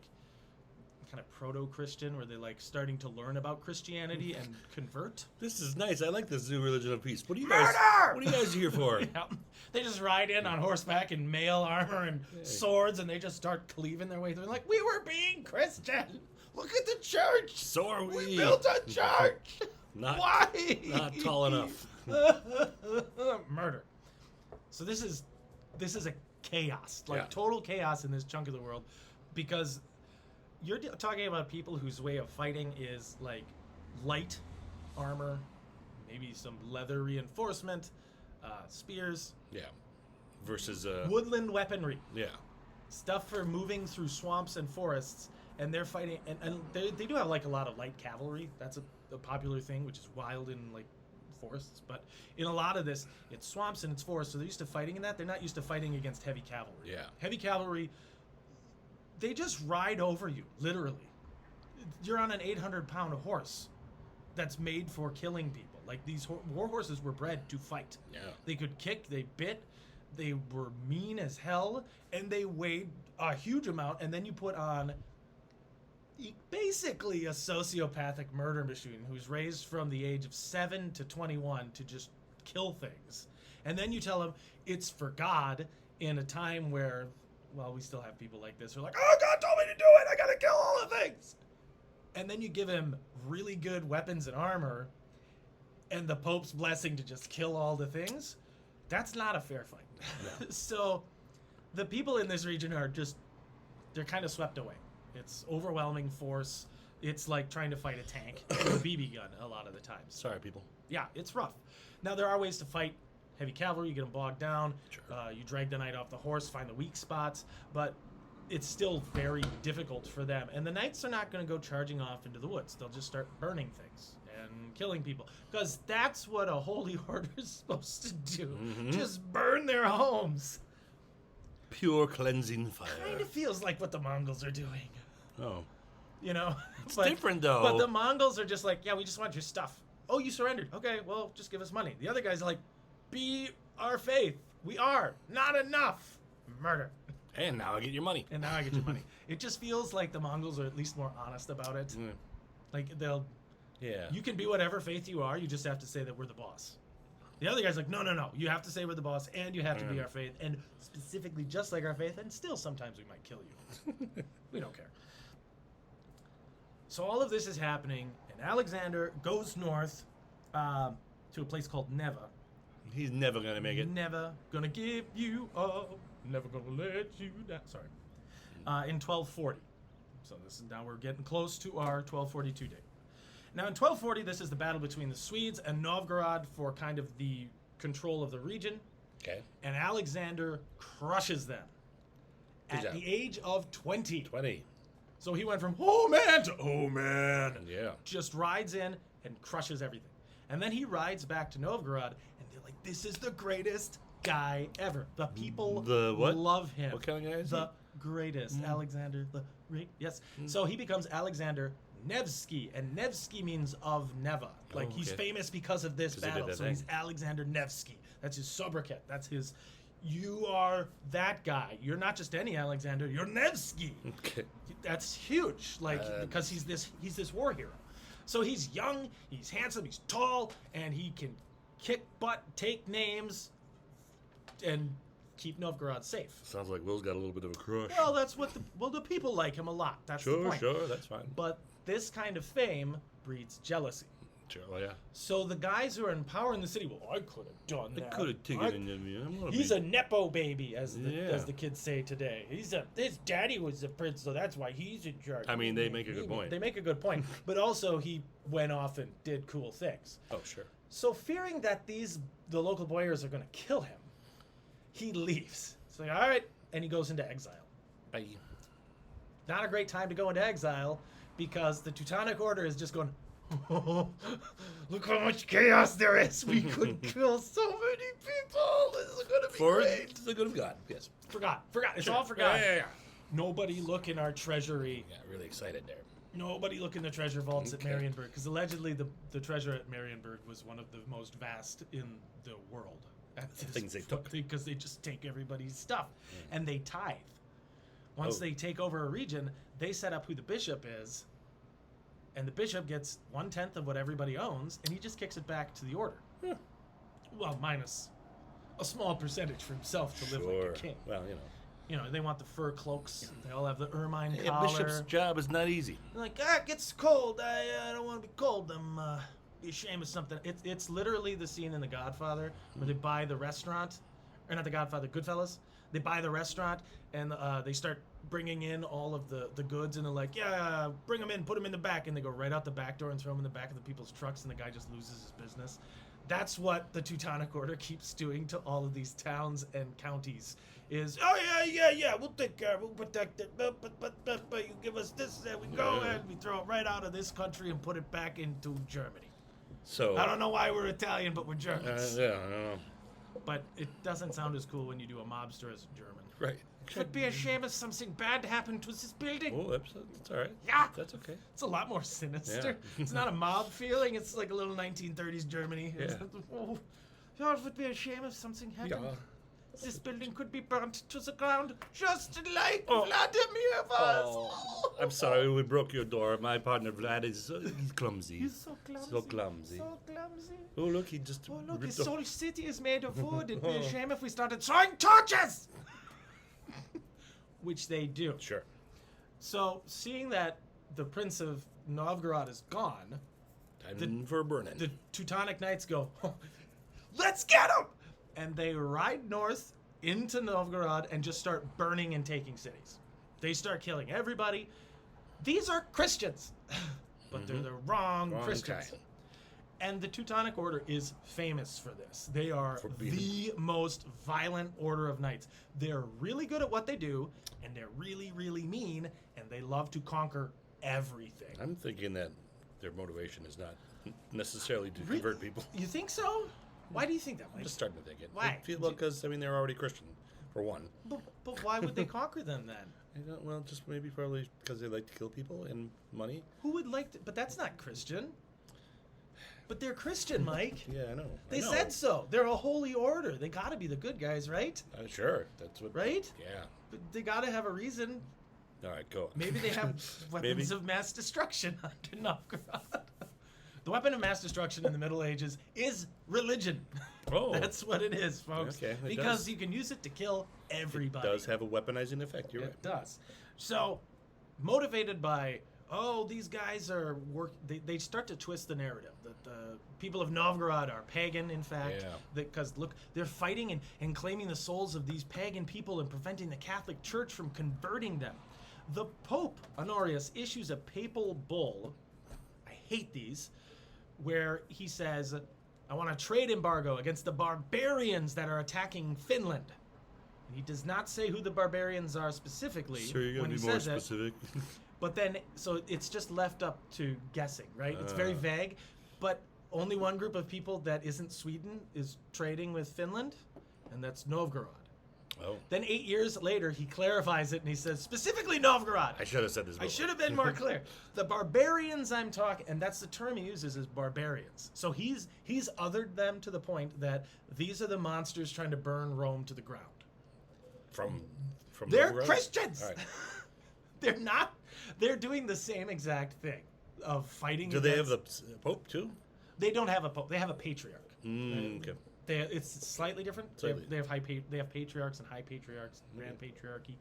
kind of proto-Christian, where they're like starting to learn about Christianity and convert. This is nice. I like this new religion of peace. What are you guys? Murder! What are you guys here for? Yeah. They just ride in on horseback in mail armor and swords, and they just start cleaving their way through. Like, we were being Christian. Look at the church. So are we. We built a church. Not, Why? not tall enough. Murder. So this is a chaos, like Yeah. total chaos in this chunk of the world, because you're talking about people whose way of fighting is like light armor, maybe some leather reinforcement, spears, Yeah. Versus woodland weaponry, yeah. stuff for moving through swamps and forests. And they're fighting, and they do have like a lot of light cavalry. That's a popular thing, which is wild in like forests. But in a lot of this, it's swamps and it's forests, so they're used to fighting in that. They're not used to fighting against heavy cavalry. Yeah. Heavy cavalry, they just ride over you, literally. You're on an 800-pound horse that's made for killing people. Like, these war horses were bred to fight. Yeah. They could kick, they bit, they were mean as hell, and they weighed a huge amount. And then you put on basically a sociopathic murder machine who's raised from the age of 7 to 21 to just kill things. And then you tell him it's for God in a time where, well, we still have people like this who are like, oh, God told me to do it, I gotta kill all the things. And then you give him really good weapons and armor and the Pope's blessing to just kill all the things. That's not a fair fight. No. So the people in this region are just, they're kind of swept away. It's overwhelming force. It's like trying to fight a tank with a BB gun a lot of the times. Sorry, people. Yeah, it's rough. Now, there are ways to fight heavy cavalry. You get them bogged down. Sure. You drag the knight off the horse, find the weak spots. But it's still very difficult for them. And the knights are not going to go charging off into the woods. They'll just start burning things and killing people. Because that's what a holy order is supposed to do. Just burn their homes. Pure cleansing fire. Kind of feels like what the Mongols are doing. Oh. You know? It's different, though. But the Mongols are just like, yeah, we just want your stuff. Oh, you surrendered. Okay, well, just give us money. The other guys are like, be our faith. We are. Not enough. Murder. And now I get your money. And now I get your money. It just feels like the Mongols are at least more honest about it. Mm. Like, they'll... Yeah. You can be whatever faith you are. You just have to say that we're the boss. The other guy's like, no, you have to say we're the boss, and you have to be our faith, and specifically just like our faith, and still sometimes we might kill you. We don't care. So all of this is happening, and Alexander goes north to a place called Neva. He's never gonna make it. Never gonna give you up, never gonna let you down. Sorry. In 1240. So this is now we're getting close to our 1242 date. Now in 1240, this is the battle between the Swedes and Novgorod for kind of the control of the region. Okay. And Alexander crushes them Good at job. the age of 20. 20. So he went from oh man to oh man. Yeah. Just rides in and crushes everything. And then he rides back to Novgorod, and they're like, this is the greatest guy ever. The people The what? love him. What kind of guy is The greatest. Alexander the Great. Yes. So he becomes Alexander Nevsky, and Nevsky means of Neva. Like he's okay. famous because of this 'Cause he did battle. that So thing. he's Alexander Nevsky. That's his sobriquet. That's his. You are that guy. You're not just any Alexander. You're Nevsky. Okay. That's huge. Like because he's this war hero. So he's young, he's handsome, he's tall, and he can kick butt, take names, and keep Novgorod safe. Sounds like Will's got a little bit of a crush. Well, that's what the people like him a lot. That's the Sure, point. sure, that's fine. But this kind of fame breeds jealousy. Sure, well, yeah. So the guys who are in power in the city, well, I could have done I that. could have taken I- an interview. I'm gonna He's be... a nepo baby, as Yeah. the kids say today. His daddy was the prince, so that's why he's in charge. I mean, they make a good point. They make a good point, but also he went off and did cool things. Oh, sure. So fearing that the local boyars are going to kill him, he leaves. It's like, all right, and he goes into exile. I... Not a great time to go into exile because the Teutonic Order is just going, oh, look how much chaos there is. We could kill so many people. This is going to be For great. the good of God, yes. Forgot. It's Sure. all forgotten. Yeah. Nobody look in our treasury. Yeah, really excited there. Nobody look in the treasure vaults Okay. at Marienburg because allegedly the treasure at Marienburg was one of the most vast in the world. Things they took. Because they just take everybody's stuff and they tithe. Once Oh. they take over a region, they set up who the bishop is, and the bishop gets 1/10 of what everybody owns, and he just kicks it back to the order. Well, minus a small percentage for himself to live like a king. Well, You know, they want the fur cloaks. They all have the ermine a collar. bishop's job is not easy. They're like, it gets cold. I don't want to be cold. I'm be ashamed of something. It's literally the scene in The Godfather where they buy the restaurant, or not The Godfather, Goodfellas. They buy the restaurant and they start bringing in all of the goods, and they're like, yeah, bring them in, put them in the back, and they go right out the back door and throw them in the back of the people's trucks, and the guy just loses his business. That's what the Teutonic Order keeps doing to all of these towns and counties. Is we'll take care, we'll protect it, but you give us this, and we go Yeah. and we throw it right out of this country and put it back into Germany. So, I don't know why we're Italian, but we're Germans. yeah, I don't know. But it doesn't sound as cool when you do a mobster as a German. Right. Could be a shame if something bad happened to this building. Oh, that's all right. Yeah. That's okay. It's a lot more sinister. Yeah. It's not a mob feeling. It's like a little 1930s Germany. Yeah. Oh, it would be a shame if something happened. Yeah. This building could be burnt to the ground, just like Oh. Vladimir was. Oh, I'm sorry we broke your door. My partner Vlad is he's clumsy. He's so clumsy. So clumsy. So clumsy. Oh, look, he just Oh, look, ripped his off- whole city is made of wood. It'd be Oh. a shame if we started throwing torches! Which they do. Sure. So, seeing that the Prince of Novgorod is gone, Time for burning. the Teutonic Knights go, let's get him! And they ride north into Novgorod and just start burning and taking cities. They start killing everybody. These are Christians, but they're the wrong Christians. kind. And the Teutonic Order is famous for this. They are For being- the most violent order of knights. They're really good at what they do, and they're really, really mean, and they love to conquer everything. I'm thinking that their motivation is not necessarily to convert people. You think so? Why do you think that? I'm just starting to think it. Why? Well, because I mean they're already Christian, for one. But why would they conquer them then? Well, just maybe probably because they like to kill people and money. Who would like to? But that's not Christian. But they're Christian, Mike. Yeah, I know. They I know. said so. They're a holy order. They got to be the good guys, right? Sure, that's what. Right? Yeah. But they got to have a reason. All right, go. Maybe they have weapons Maybe. of mass destruction under Novgorod. The weapon of mass destruction in the Middle Ages is religion. Oh. That's what it is, folks. Okay, it because does. you can use it to kill everybody. It does have a weaponizing effect. You're It right. does. So, motivated by, these guys are they start to twist the narrative that the people of Novgorod are pagan, in fact. Yeah. Because look, they're fighting and claiming the souls of these pagan people and preventing the Catholic Church from converting them. The Pope, Honorius, issues a papal bull. I hate these, where he says, I want a trade embargo against the barbarians that are attacking Finland. And he does not say who the barbarians are specifically Sir, you when gotta he be more says it. specific. But then, so it's just left up to guessing, right? It's very Ah. vague. But only one group of people that isn't Sweden is trading with Finland, and that's Novgorod. Oh, Then 8 years later, he clarifies it and he says, specifically Novgorod. I should have said this. I before. should have been more clear. The barbarians I'm talking, and that's the term he uses, is barbarians. So he's othered them to the point that these are the monsters trying to burn Rome to the ground. From They're Novgorod? Christians. All right. They're not. They're doing the same exact thing of fighting. Do they have against- the Pope too? They don't have a pope. They have a patriarch. Okay. It's slightly different. Slightly. They have patriarchs and high patriarchs, grand patriarchy,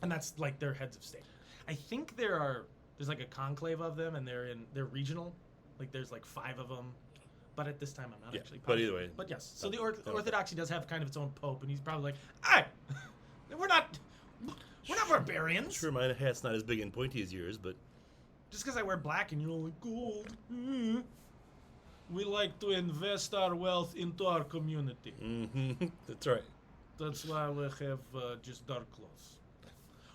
and that's like their heads of state. I think there's like a conclave of them, and they're regional. Like there's like 5 of them, but at this time I'm not Yeah, actually. but positive. either way, But yes, so the that- Orthodoxy does have kind of its own pope, and he's probably like, "Hey, we're not barbarians. Sure, my hat's not as big and pointy as yours, but Just because I wear black and you don't like gold. We like to invest our wealth into our community. that's right. That's why we have just dark clothes.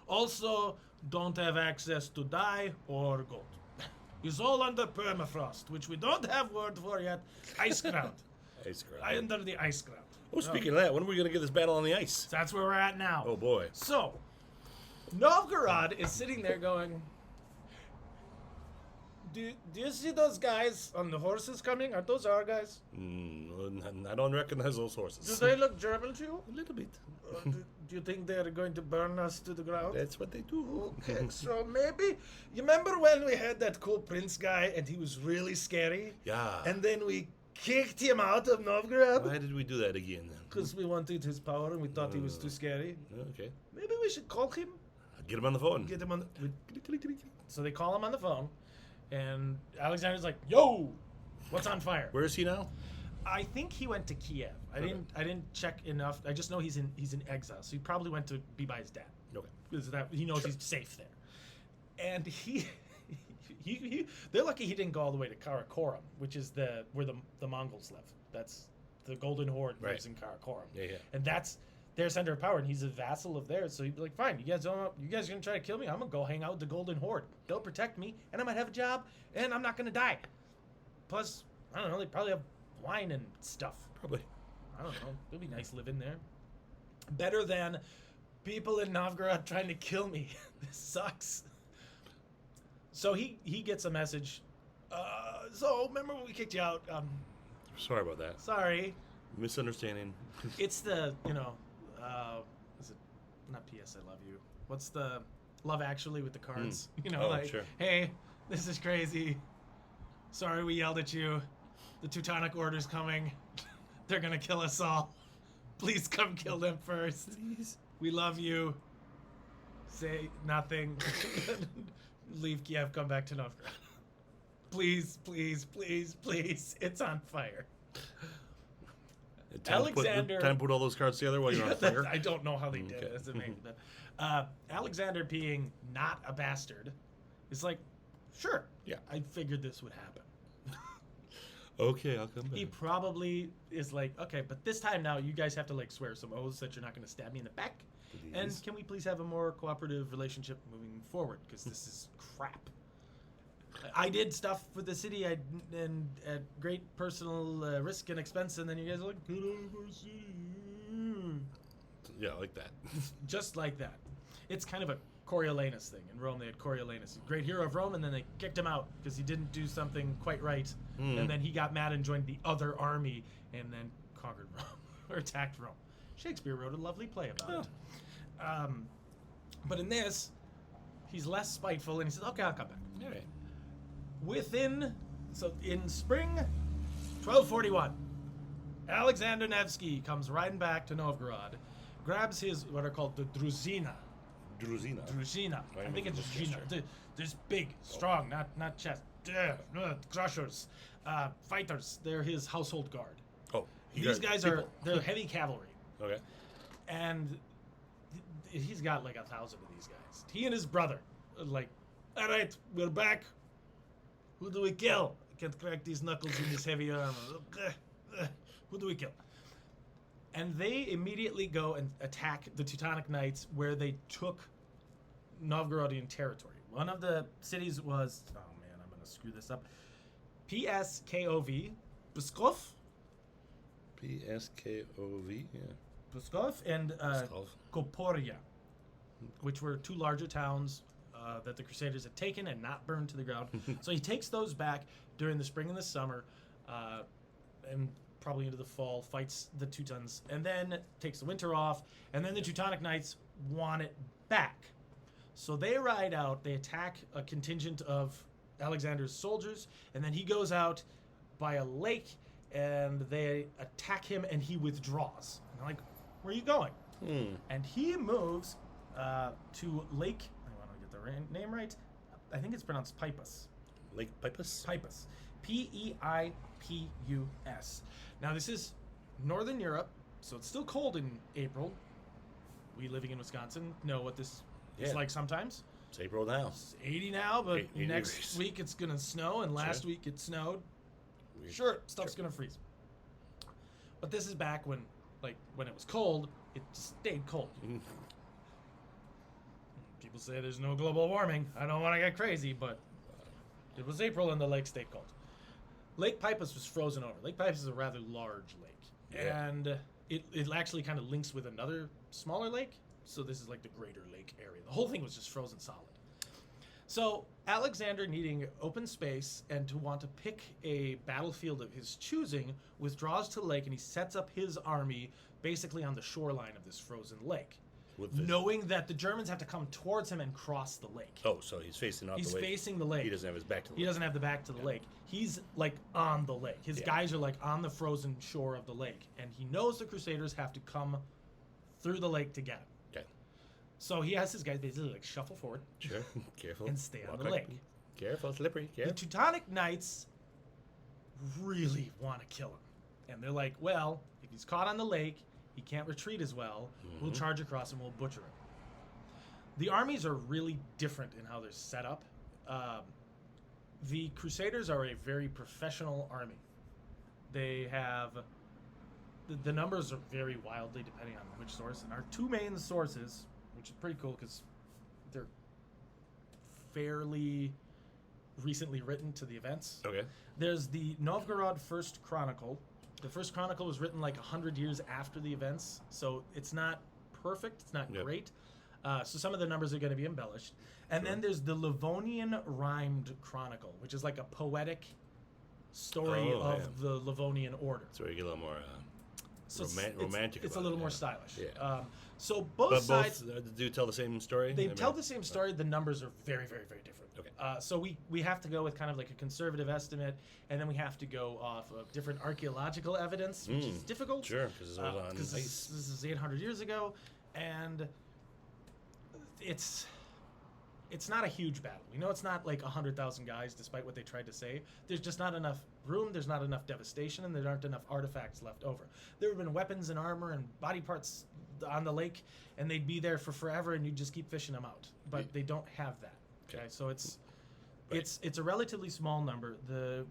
Also, don't have access to dye or gold. It's all under permafrost, which we don't have word for yet. Ice ground. Ice ground. Under the ice ground. Oh, speaking of that, when are we going to get this battle on the ice? So that's where we're at now. Oh boy. So, Novgorod is sitting there going, do you see those guys on the horses coming? Are those our guys? I don't recognize those horses. Do they look German to you? A little bit. Do you think they're going to burn us to the ground? That's what they do. Okay, so maybe you remember when we had that cool prince guy and he was really scary? Yeah. And then we kicked him out of Novgorod Why did we do that again? because we wanted his power and we thought he was too scary. Okay. Maybe we should call him. Get him on the phone. Get him on. So they call him on the phone, and Alexander's like, "Yo, what's on fire?" Where is he now? I think he went to Kiev. I Okay. didn't check enough. I just know he's in exile, so he probably went to be by his dad. Okay. Because that he knows he's safe there. And they're lucky he didn't go all the way to Karakorum, which is where the Mongols live. That's the Golden Horde lives in Karakorum. Yeah, yeah. And that's their center of power, and he's a vassal of theirs. So he'd be like, "Fine, you guys are gonna try to kill me? I'm gonna go hang out with the Golden Horde. They'll protect me, and I might have a job, and I'm not gonna die. Plus, I don't know, they probably have wine and stuff. Probably. I don't know. It'll be nice living there. Better than people in Novgorod trying to kill me. This sucks." So he gets a message. So remember when we kicked you out? Sorry about that. Sorry. Misunderstanding. It's the, is it not P.S. I love you? What's the Love Actually with the cards? Oh, sure. Hey, this is crazy. Sorry we yelled at you. The Teutonic Order's coming. They're gonna kill us all. Please come kill them first. Please. We love you. Say nothing. Leave Kiev, come back to Novgorod. Please, please, please, please. It's on fire. Alexander- Time to put all those cards together while you're on fire. I don't know how they did Okay. it. That's amazing. But, Alexander, being not a bastard, is like, sure. Yeah. I figured this would happen. Okay, I'll come back. He probably is like, okay, but this time now you guys have to like swear some oaths that you're not going to stab me in the back. And Please. can we please have a more cooperative relationship moving forward? Because this is crap. I did stuff for the city and at great personal risk and expense, and then you guys are like, get out of our city. Yeah, like that. Just like that. It's kind of a Coriolanus thing. In Rome, they had Coriolanus, great hero of Rome, and then they kicked him out because he didn't do something quite right. And then he got mad and joined the other army and then conquered Rome, or attacked Rome. Shakespeare wrote a lovely play about it. But in this, he's less spiteful, and he says, okay, I'll come back. All right. In spring 1241, Alexander Nevsky comes riding back to Novgorod, grabs his what are called the Druzina. Druzina. I think it's Just Druzina. gesture. This big, strong, not chest. Crushers, fighters. They're his household guard. Oh, These guys they're heavy cavalry, Okay. and he's got like 1,000 of these guys. He and his brother, are like, all right, we're back. Who do we kill? I can't crack these knuckles in this heavy armor. Who do we kill? And they immediately go and attack the Teutonic Knights where they took Novgorodian territory. One of the cities was, oh man, I'm going to screw this up, Pskov, Pskov, Pskov. Yeah. Pskov, and Pskov. Koporya, which were two larger towns that the Crusaders had taken and not burned to the ground. So he takes those back during the spring and the summer, and probably into the fall, fights the Teutons, and then takes the winter off, and then the Teutonic Knights want it back. So they ride out, they attack a contingent of Alexander's soldiers, and then he goes out by a lake, and they attack him, and he withdraws. And they're like, where are you going? And he moves to Lake, I want to get the name right, I think it's pronounced Peipus. Lake Peipus? Peipus. Peipus. Now, this is Northern Europe, so it's still cold in April. We living in Wisconsin know what this is Yeah. like sometimes. It's April now. It's 80 now, but 80 next degrees. week it's going to snow, and last Sure. week it snowed. Weird. Sure, stuff's going to freeze. But this is back when it was cold, it stayed cold. Mhm. People say there's no global warming. I don't want to get crazy, but it was April and the lake stayed cold. Lake Peipus was frozen over. Lake Peipus is a rather large lake. Yeah. And it actually kind of links with another smaller lake. So this is like the greater lake area. The whole thing was just frozen solid. So Alexander, needing open space and to want to pick a battlefield of his choosing, withdraws to the lake, and he sets up his army basically on the shoreline of this frozen lake, With the- knowing that the Germans have to come towards him and cross the lake. Oh, so he's facing out He's the lake. facing the lake. He doesn't have his back to the He lake. doesn't have the back to the lake. He's like on the lake. His Yeah. guys are like on the frozen shore of the lake, and he knows the Crusaders have to come through the lake to get him. Okay. So he has his guys basically like shuffle forward. Sure. Careful. And stay on Walk the like- lake. Careful, slippery. The Careful. Teutonic Knights really want to kill him, and they're like, well, if he's caught on the lake, he can't retreat as well. We'll charge across and we'll butcher him. The armies are really different in how they're set up. The Crusaders are a very professional army. They have the numbers are very wildly depending on which source, and our two main sources, which is pretty cool because they're fairly recently written to the events. Okay. There's the Novgorod First Chronicle. The First Chronicle was written like 100 years after the events, so it's not perfect. It's not Yep. great. So some of the numbers are going to be embellished. And then there's the Livonian Rhymed Chronicle, which is like a poetic story Oh, of yeah. the Livonian Order. So you get a little more So romantic. It's a about little it, more yeah. stylish. Yeah. So both But sides, both do tell the same story. they I mean, tell the same story. The numbers are very, very, very different. Okay. So we have to go with kind of like a conservative estimate, and then we have to go off of different archaeological evidence, which is difficult. Sure, because this was on Because ice. this is 800 years ago, and it's not a huge battle. We know it's not like 100,000 guys, despite what they tried to say. There's just not enough room. There's not enough devastation, and there aren't enough artifacts left over. There have been weapons and armor and body parts on the lake, and they'd be there for forever, and you just keep fishing them out. But they don't have that. Okay, so it's a relatively small number. The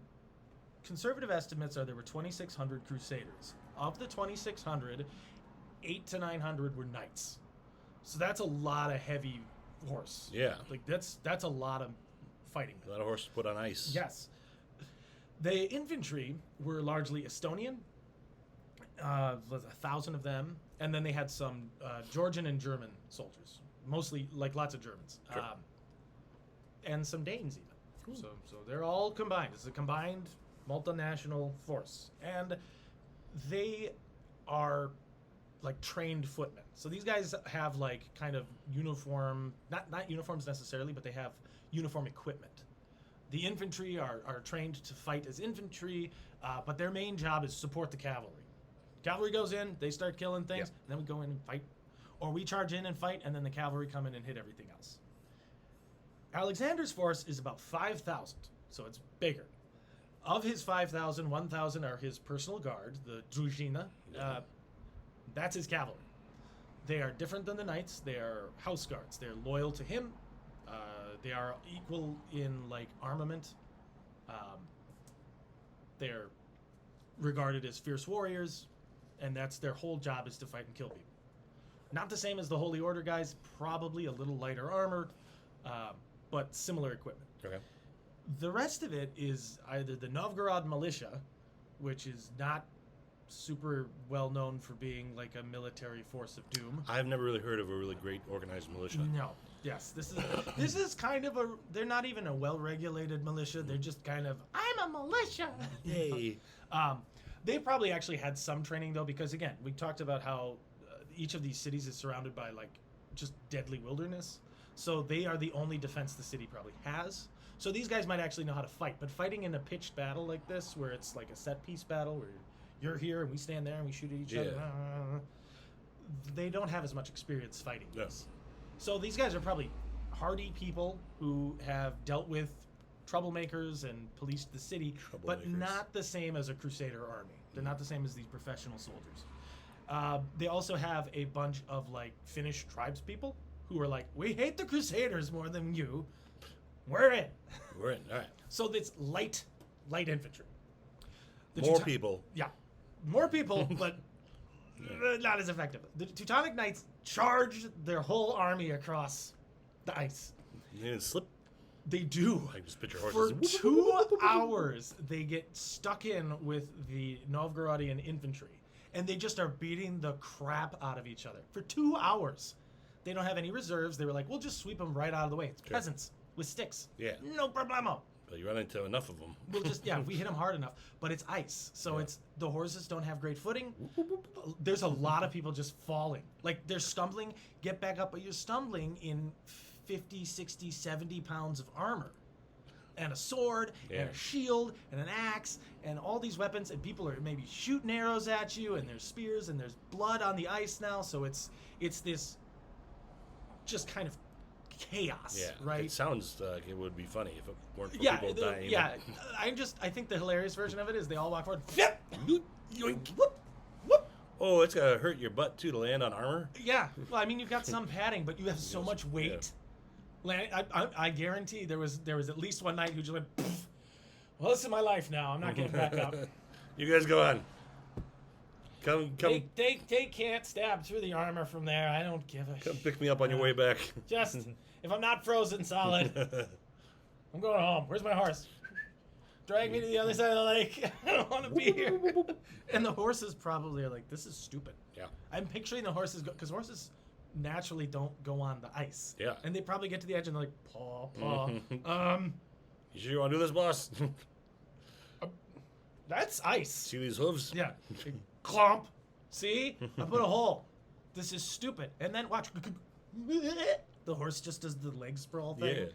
conservative estimates are there were 2,600 Crusaders. Of the 2,600, 800 to 900 were knights. So that's a lot of heavy horse. Yeah. Like that's a lot of fighting. A lot of horses put on ice. Yes. The infantry were largely Estonian. Was 1,000 of them, and then they had some Georgian and German soldiers, mostly like lots of Germans, Sure. and some Danes even. So they're all combined. It's a combined multinational force, and they are like trained footmen. So these guys have like kind of uniform, not uniforms necessarily, but they have uniform equipment. The infantry are trained to fight as infantry, but their main job is support the cavalry. Cavalry goes in, they start killing things, and then we go in and fight. Or we charge in and fight, and then the cavalry come in and hit everything else. Alexander's force is about 5,000, so it's bigger. Of his 5,000, 1,000 are his personal guard, the Druzhina. That's his cavalry. They are different than the knights. They are house guards. They're loyal to him. They are equal in like armament. They're regarded as fierce warriors, and that's their whole job is to fight and kill people. Not the same as the Holy Order guys. Probably a little lighter armor, but similar equipment. Okay. The rest of it is either the Novgorod militia, which is not super well known for being like a military force of doom. I've never really heard of a really great organized militia. No. Yes, this is kind of they're not even a well-regulated militia. They're just kind of, I'm a militia. Yay. They probably actually had some training though, because again, we talked about how each of these cities is surrounded by like just deadly wilderness. So they are the only defense the city probably has. So these guys might actually know how to fight, but fighting in a pitched battle like this, where it's like a set piece battle, where you're here and we stand there and we shoot at each other, they don't have as much experience fighting this. So these guys are probably hardy people who have dealt with troublemakers and policed the city, but not the same as a Crusader army. They're not the same as these professional soldiers. They also have a bunch of like Finnish tribespeople who are like, we hate the Crusaders more than you. We're in. We're in. All right. So it's light infantry. More people. Yeah. More people, but not as effective. The Teutonic Knights charge their whole army across the ice. You didn't slip. They do. I can just picture For horses. 2 hours, they get stuck in with the Novgorodian infantry, and they just are beating the crap out of each other for 2 hours. They don't have any reserves. They were like, we'll just sweep them right out of the way. It's peasants with sticks. Yeah. No problemo. But you run into enough of them. We'll just, if we hit them hard enough. But it's ice, so it's the horses don't have great footing. There's a lot of people just falling. Like, they're stumbling, get back up, but you're stumbling in 50, 60, 70 pounds of armor. And a sword, and a shield, and an axe, and all these weapons, and people are maybe shooting arrows at you, and there's spears, and there's blood on the ice now, so it's this just kind of chaos, right? It sounds like it would be funny if it weren't for people dying. Yeah, I think the hilarious version of it is they all walk forward. Yoink. Whoop, whoop. Oh, it's gonna hurt your butt too to land on armor. Yeah, well, I mean, you've got some padding, but you have so much weight. Yeah. I guarantee there was at least one night who just went, poof. Well, this is my life now. I'm not getting back up. You guys go on. Come. They can't stab through the armor from there. I don't give a Come pick me up on your way back. Just, if I'm not frozen solid, I'm going home. Where's my horse? Drag me to the other side of the lake. I don't want to be here. And the horses probably are like, this is stupid. Yeah. I'm picturing the horses, because horses naturally don't go on the ice. Yeah. And they probably get to the edge and they're like, paw. You sure you want to do this, boss? That's ice. See these hooves? Yeah. Clomp. See? I put a hole. This is stupid. And then watch. The horse just does the leg sprawl thing. Yeah.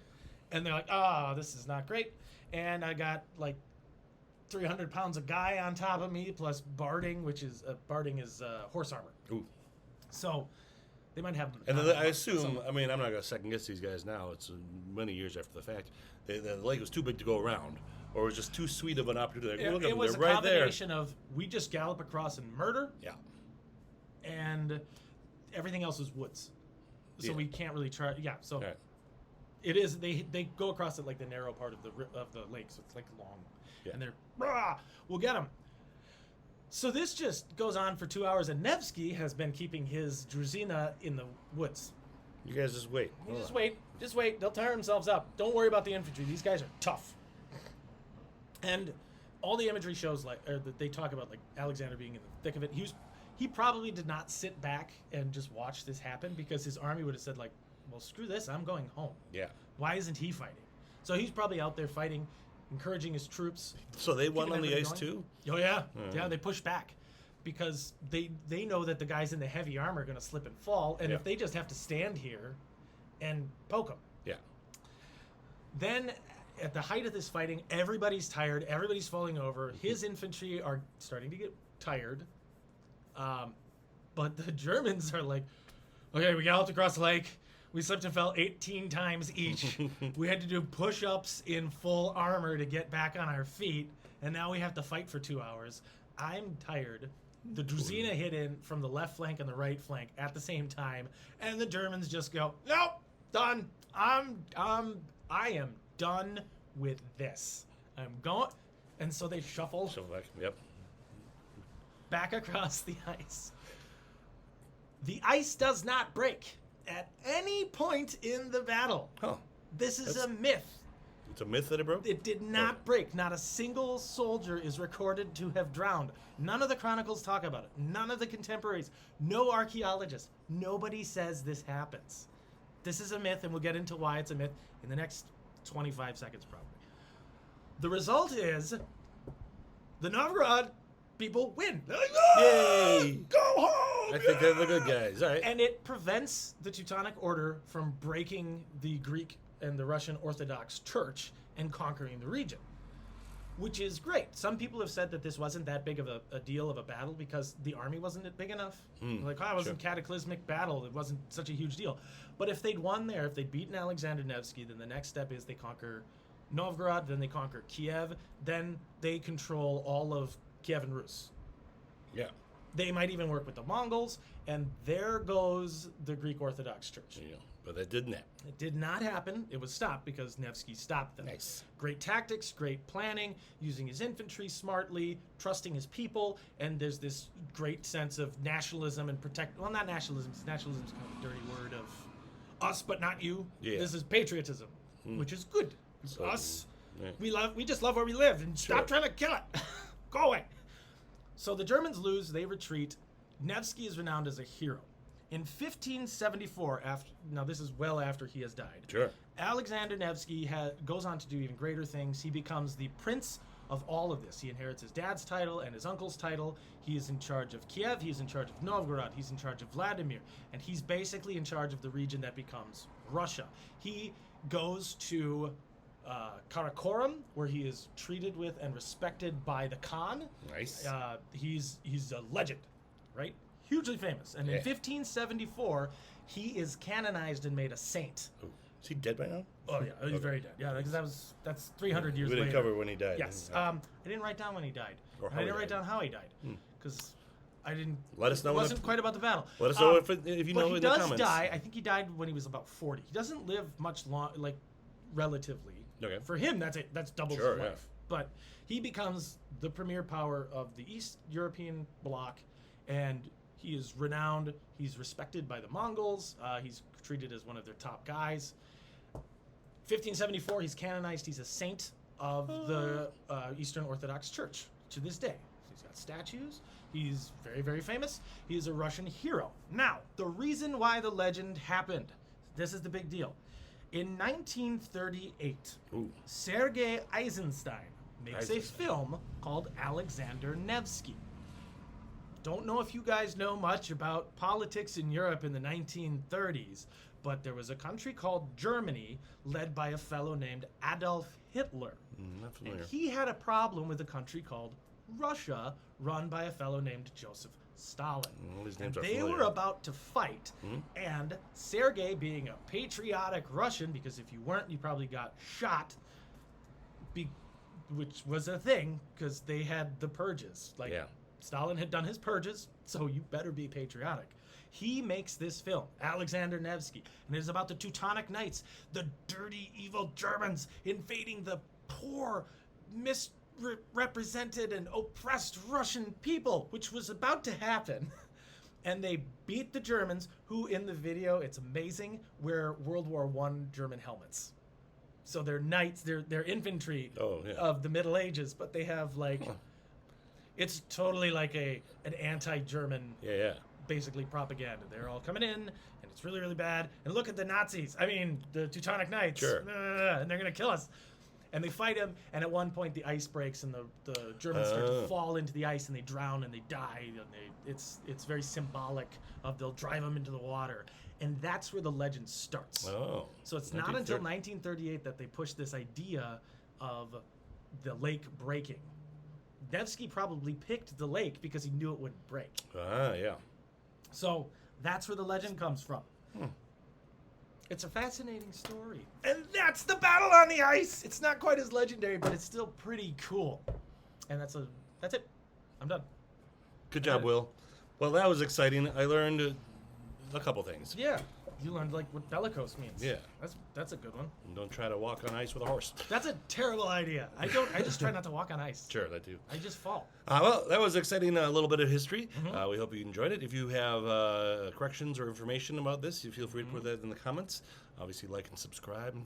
And they're like, this is not great. And I got like 300 pounds of guy on top of me, plus barding, which is horse armor. Ooh. So they might have. And then I assume, I mean, I'm not going to second guess these guys now. It's many years after the fact. The lake was too big to go around, or it was just too sweet of an opportunity. Like, look at it them, was a they're right there. combination of we just gallop across and murder. Yeah. And everything else is woods, so we can't really try. Yeah, so Right. it is. They go across it like the narrow part of the lake, so it's like long, and they're we'll get them. So this just goes on for 2 hours, and Nevsky has been keeping his Druzina in the woods. You guys just wait. Just wait. They'll tear themselves up. Don't worry about the infantry. These guys are tough. And all the imagery shows they talk about like Alexander being in the thick of it. He probably did not sit back and just watch this happen, because his army would have said like, well, screw this, I'm going home. Yeah. Why isn't he fighting? So he's probably out there fighting, encouraging his troops. So they won on the ice going. too? Oh yeah. Yeah, they push back because they know that the guys in the heavy armor are going to slip and fall, and if they just have to stand here and poke them. Yeah. Then at the height of this fighting, everybody's tired, everybody's falling over. His infantry are starting to get tired. But the Germans are like, okay, we galloped across the lake. We slipped and fell 18 times each. We had to do push-ups in full armor to get back on our feet, and now we have to fight for 2 hours. I'm tired. The Druzina hit in from the left flank and the right flank at the same time, and the Germans just go, nope, done. I am done with this. I'm going, and so they shuffle Back. Yep. back across the ice. The ice does not break at any point in the battle. Huh. This is a myth. It's a myth that it broke? It did not break. Not a single soldier is recorded to have drowned. None of the chronicles talk about it. None of the contemporaries. No archaeologists. Nobody says this happens. This is a myth, and we'll get into why it's a myth in the next 25 seconds, probably. The result is the Novgorod people win. They're like, oh, Yay! go home! I think they're the good guys. All right. And it prevents the Teutonic Order from breaking the Greek and the Russian Orthodox Church and conquering the region, which is great. Some people have said that this wasn't that big of a deal of a battle because the army wasn't big enough. Like, it wasn't cataclysmic battle. It wasn't such a huge deal. But if they'd won there, if they'd beaten Alexander Nevsky, then the next step is they conquer Novgorod, then they conquer Kiev, then they control all of Kievan Rus. Yeah. They might even work with the Mongols, and there goes the Greek Orthodox Church. Yeah. But that didn't happen. It did not happen. It was stopped because Nevsky stopped them. Nice. Great tactics, great planning, using his infantry smartly, trusting his people, and there's this great sense of nationalism and well, not nationalism, because nationalism is kind of a dirty word of us but not you. Yeah. This is patriotism, which is good. So, Us, yeah. we just love where we live, and Sure. stop trying to kill it. Go away. So the Germans lose, they retreat. Nevsky is renowned as a hero. In 1574, now this is well after he has died, Sure. Alexander Nevsky goes on to do even greater things. He becomes the prince of all of this. He inherits his dad's title and his uncle's title. He is in charge of Kiev. He's in charge of Novgorod. He's in charge of Vladimir. And he's basically in charge of the region that becomes Russia. He goes to Karakorum, where he is treated with and respected by the Khan. Nice. He's a legend, right? Hugely famous. And in Yeah. 1574, he is canonized and made a saint. Ooh. Is he dead by now? Oh yeah, he's very dead. Yeah, because that's 300 years We later. didn't cover when he died. Yes. Yeah. I didn't write down when he died. Or And how I he didn't write died. down how he died because I didn't. Let us know It in wasn't the- quite about the battle. Let us know if you but know he in the does comments. die. I think he died when he was about 40. He doesn't live much long, like relatively. Okay. For him, that's double Sure, his yeah. life. But he becomes the premier power of the East European bloc, and he is renowned. He's respected by the Mongols. He's treated as one of their top guys. 1574, he's canonized. He's a saint of the Eastern Orthodox Church to this day. He's got statues. He's very, very famous. He is a Russian hero. Now, the reason why the legend happened, this is the big deal. In 1938, Ooh. Sergei Eisenstein makes a Eisenstein. film called Alexander Nevsky. Don't know if you guys know much about politics in Europe in the 1930s, but there was a country called Germany led by a fellow named Adolf Hitler. Not familiar. And he had a problem with a country called Russia run by a fellow named Joseph Stalin. All these And names are they familiar. were about to fight, and Sergei, being a patriotic Russian, because if you weren't, you probably got shot, which was a thing, because they had the purges. Like, Yeah. Stalin had done his purges, so you better be patriotic. He makes this film, Alexander Nevsky, and it is about the Teutonic Knights, the dirty, evil Germans invading the poor, misrepresented, and oppressed Russian people, which was about to happen. And they beat the Germans, who in the video, it's amazing, wear World War I German helmets. So they're knights, they're infantry Oh, yeah. of the Middle Ages, but they have like, it's totally like an anti-German, Yeah. basically propaganda. They're all coming in, and it's really, really bad. And look at the Nazis. I mean, the Teutonic Knights. Sure. And they're going to kill us. And they fight him, and at one point the ice breaks, and the Germans start to fall into the ice, and they drown, and they die. And it's very symbolic of they'll drive them into the water. And that's where the legend starts. Oh. So it's not until 1938 that they push this idea of the lake breaking. Nevsky probably picked the lake because he knew it wouldn't break. Ah, yeah. So that's where the legend comes from. It's a fascinating story. And that's the battle on the ice. It's not quite as legendary, but it's still pretty cool. And that's it. I'm done. Good job, Will. Well, that was exciting. I learned a couple things. Yeah. You learned like what bellicose means. Yeah. That's a good one. And don't try to walk on ice with a horse. That's a terrible idea. I just try not to walk on ice. Sure, that too. I just fall. Well, that was exciting. A little bit of history. We hope you enjoyed it. If you have corrections or information about this, you feel free to put that in the comments. Obviously, like and subscribe.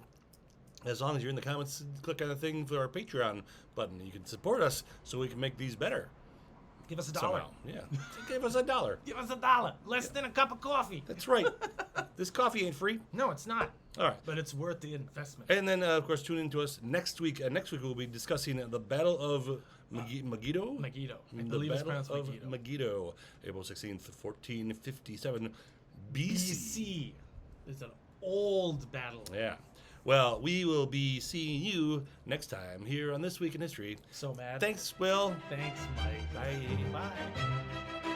As long as you're in the comments, click on the thing for our Patreon button. You can support us so we can make these better. Give us $1. Somehow. Yeah. Give us $1. Give us $1. Less than a cup of coffee. That's right. This coffee ain't free. No, it's not. All right. But it's worth the investment. And then, of course, tune in to us next week. Next week, we'll be discussing the Battle of Megiddo. Megiddo. I The believe it's Battle pronounced of Megiddo. Megiddo, April 16th, 1457 BC. BC. It's an old battle. Yeah. Well, we will be seeing you next time here on This Week in History. So mad. Thanks, Will. Thanks, Mike. Bye. Bye.